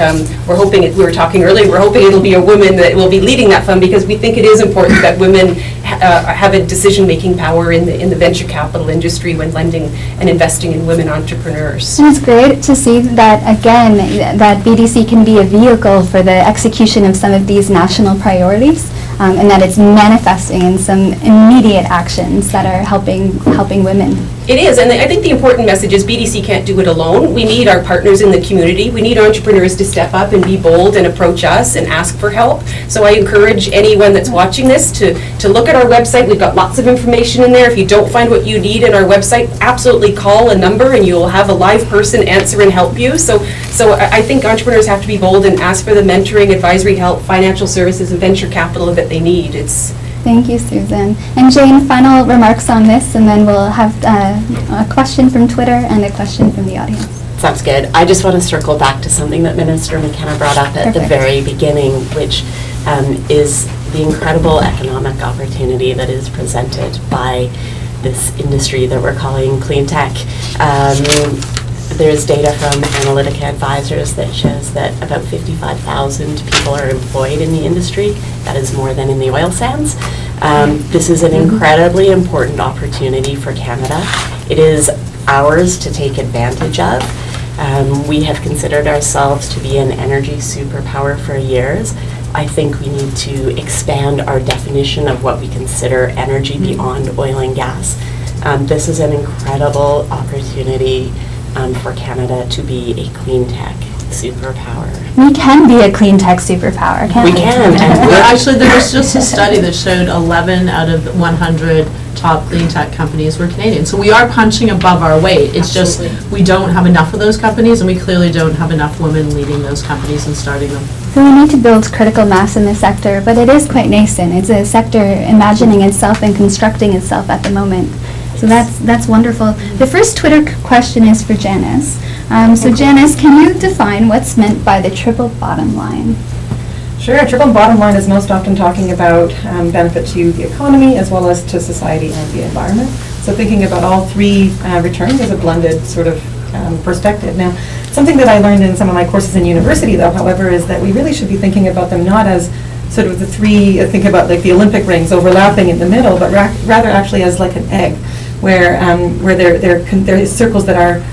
we're hoping, we were talking earlier, we're hoping it'll be a woman that will be leading that fund, because we think it is important that women have a decision-making power in the venture capital industry when lending and investing in women entrepreneurs. And it's great to see that, again, that BDC can be a vehicle for the execution of some of these national priorities, and that it's manifesting in some immediate actions that are helping women. It is, and I think the important message is BDC can't do it alone. We need our partners in the community. We need entrepreneurs to step up and be bold and approach us and ask for help. So I encourage anyone that's watching this to look at our website. We've got lots of information in there. If you don't find what you need in our website, absolutely call a number and you'll have a live person answer and help you. So I think entrepreneurs have to be bold and ask for the mentoring, advisory help, financial services, and venture capital that they need. Thank you, Susan. And Jane, final remarks on this, and then we'll have a question from Twitter and a question from the audience. Sounds good. I just want to circle back to something that Minister McKenna brought up at the very beginning, which is the incredible economic opportunity that is presented by this industry that we're calling clean tech. There's data from Analytica Advisors that shows that about 55,000 people are employed in the industry. That is more than in the oil sands. This is an incredibly important opportunity for Canada. It is ours to take advantage of. We have considered ourselves to be an energy superpower for years. I think we need to expand our definition of what we consider energy beyond oil and gas. This is an incredible opportunity for Canada to be a clean tech superpower. We can be a clean tech superpower, can't we? We can. Actually, there was just a study that showed 11 out of the 100 top clean tech companies were Canadian. So we are punching above our weight. It's just we don't have enough of those companies, and we clearly don't have enough women leading those companies and starting them. So we need to build critical mass in the sector, but it is quite nascent. It's a sector imagining itself and constructing itself at the moment. So that's wonderful. The first Twitter question is for Janice. So Janice, can you define what's meant by the triple bottom line? Sure. A triple bottom line is most often talking about benefit to the economy as well as to society and the environment. So thinking about all three returns as a blended sort of perspective. Now, something that I learned in some of my courses in university, though, however, is that we really should be thinking about them not as sort of the three, think about like the Olympic rings overlapping in the middle, but rather actually as like an egg, where there are circles that are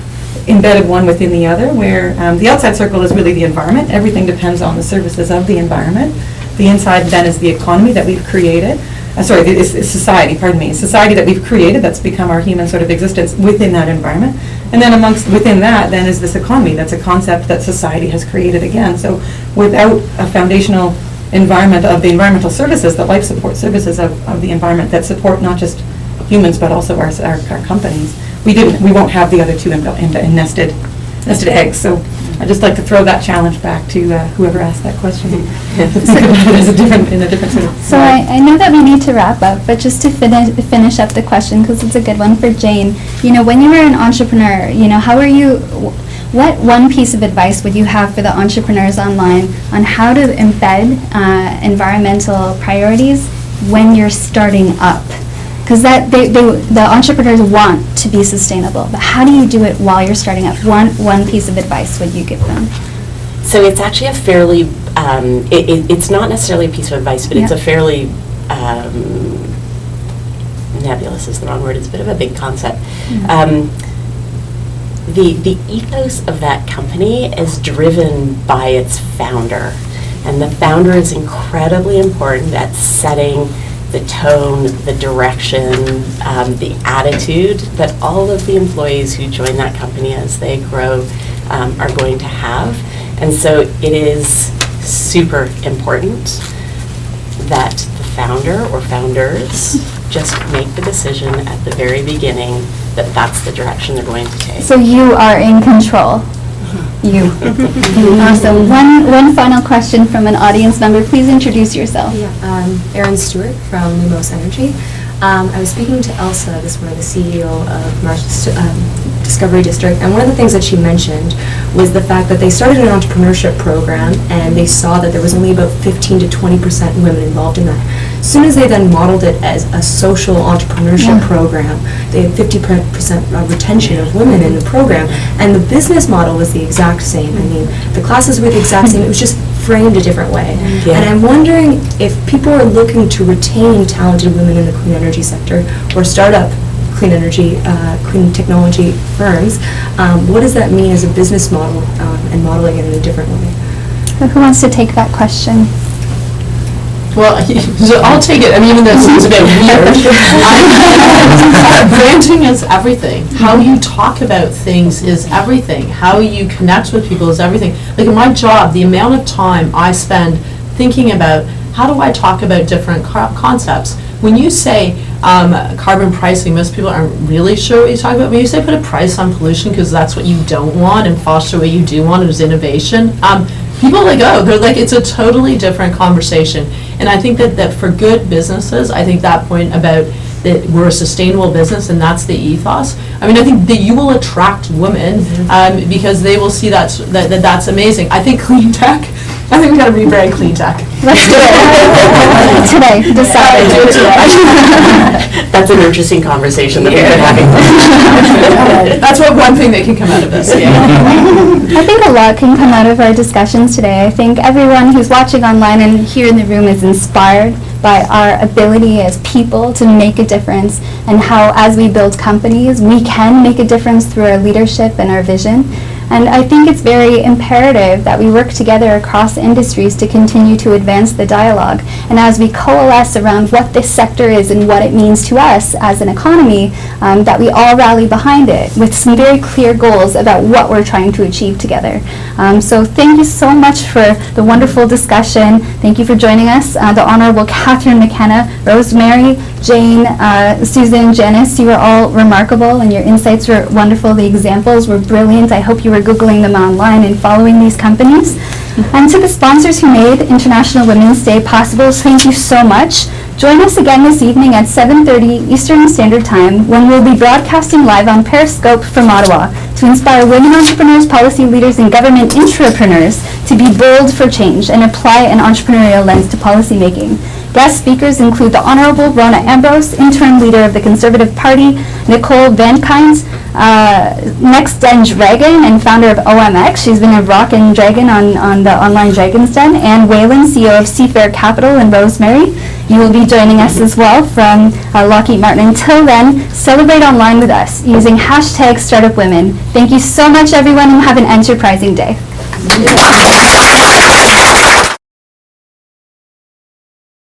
embedded one within the other, where the outside circle is really the environment. Everything depends on the services of the environment. The inside then is the economy that we've created. It's society, pardon me. Society that we've created that's become our human sort of existence within that environment. And then within that then is this economy that's a concept that society has created again. So without a foundational environment of the environmental services, the life support services of the environment that support not just humans but also our companies, we won't have the other two nested eggs. So I'd just like to throw that challenge back to whoever asked that question. In a different sort of So I know that we need to wrap up, but just to finish up the question, because it's a good one for Jane. You know, when you were an entrepreneur, you know, how are you? What one piece of advice would you have for the entrepreneurs online on how to embed environmental priorities when you're starting up? Because the entrepreneurs want to be sustainable, but how do you do it while you're starting up? One piece of advice would you give them? So it's actually a fairly, it's not necessarily a piece of advice, but it's a fairly, nebulous is the wrong word, it's a bit of a big concept. The ethos of that company is driven by its founder, and the founder is incredibly important at setting the tone, the direction, the attitude that all of the employees who join that company as they grow are going to have. And so it is super important that the founder or founders just make the decision at the very beginning that that's the direction they're going to take. So you are in control. You. Awesome. One final question from an audience member. Please introduce yourself. Erin Stewart from Lumos Energy. I was speaking to Elsa this morning, the CEO of Discovery District, and one of the things that she mentioned was the fact that they started an entrepreneurship program and they saw that there was only about 15 to 20% women involved in that. As soon as they then modeled it as a social entrepreneurship program, they had 50% retention of women in the program, and the business model was the exact same. I mean, the classes were the exact same, it was just framed a different way. And I'm wondering if people are looking to retain talented women in the clean energy sector or start up clean energy, clean technology firms, what does that mean as a business model and modeling it in a different way? Who wants to take that question? Well, so I'll take it. I mean, even though it seems a bit weird. Branding is everything. How you talk about things is everything. How you connect with people is everything. Like in my job, the amount of time I spend thinking about how do I talk about different concepts. When you say carbon pricing, most people aren't really sure what you talk about. When you say put a price on pollution because that's what you don't want and foster what you do want is innovation, people they're like, it's a totally different conversation. And I think that for good businesses, I think that point about that we're a sustainable business and that's the ethos. I mean, I think that you will attract women because they will see that's amazing. I think Cleantech, I think we got to rebrand Cleantech. Let's do it. Today, decided. Do it today. That's an interesting conversation that we've been having. That's one thing that can come out of this. I think a lot can come out of our discussions today. I think everyone who's watching online and here in the room is inspired by our ability as people to make a difference and how as we build companies, we can make a difference through our leadership and our vision. And I think it's very imperative that we work together across industries to continue to advance the dialogue. And as we coalesce around what this sector is and what it means to us as an economy, that we all rally behind it with some very clear goals about what we're trying to achieve together. So thank you so much for the wonderful discussion. Thank you for joining us. The Honourable Catherine McKenna, Rosemary, Jane, Susan, Janice, you were all remarkable and your insights were wonderful. The examples were brilliant. I hope you were Googling them online and following these companies. And to the sponsors who made International Women's Day possible, thank you so much. Join us again this evening at 7:30 Eastern Standard Time when we'll be broadcasting live on Periscope from Ottawa to inspire women entrepreneurs, policy leaders, and government intrapreneurs to be bold for change and apply an entrepreneurial lens to policymaking. Guest speakers include the Honourable Rona Ambrose, interim leader of the Conservative Party, Nicole Van Kynes, Next Den Dragon and founder of OMX. She's been a rockin' dragon on the online Dragon's Den, and Waylon, CEO of Seafair Capital, and Rosemary. You will be joining us as well from Lockheed Martin. Until then, celebrate online with us using #StartupWomen. Thank you so much, everyone, and have an enterprising day.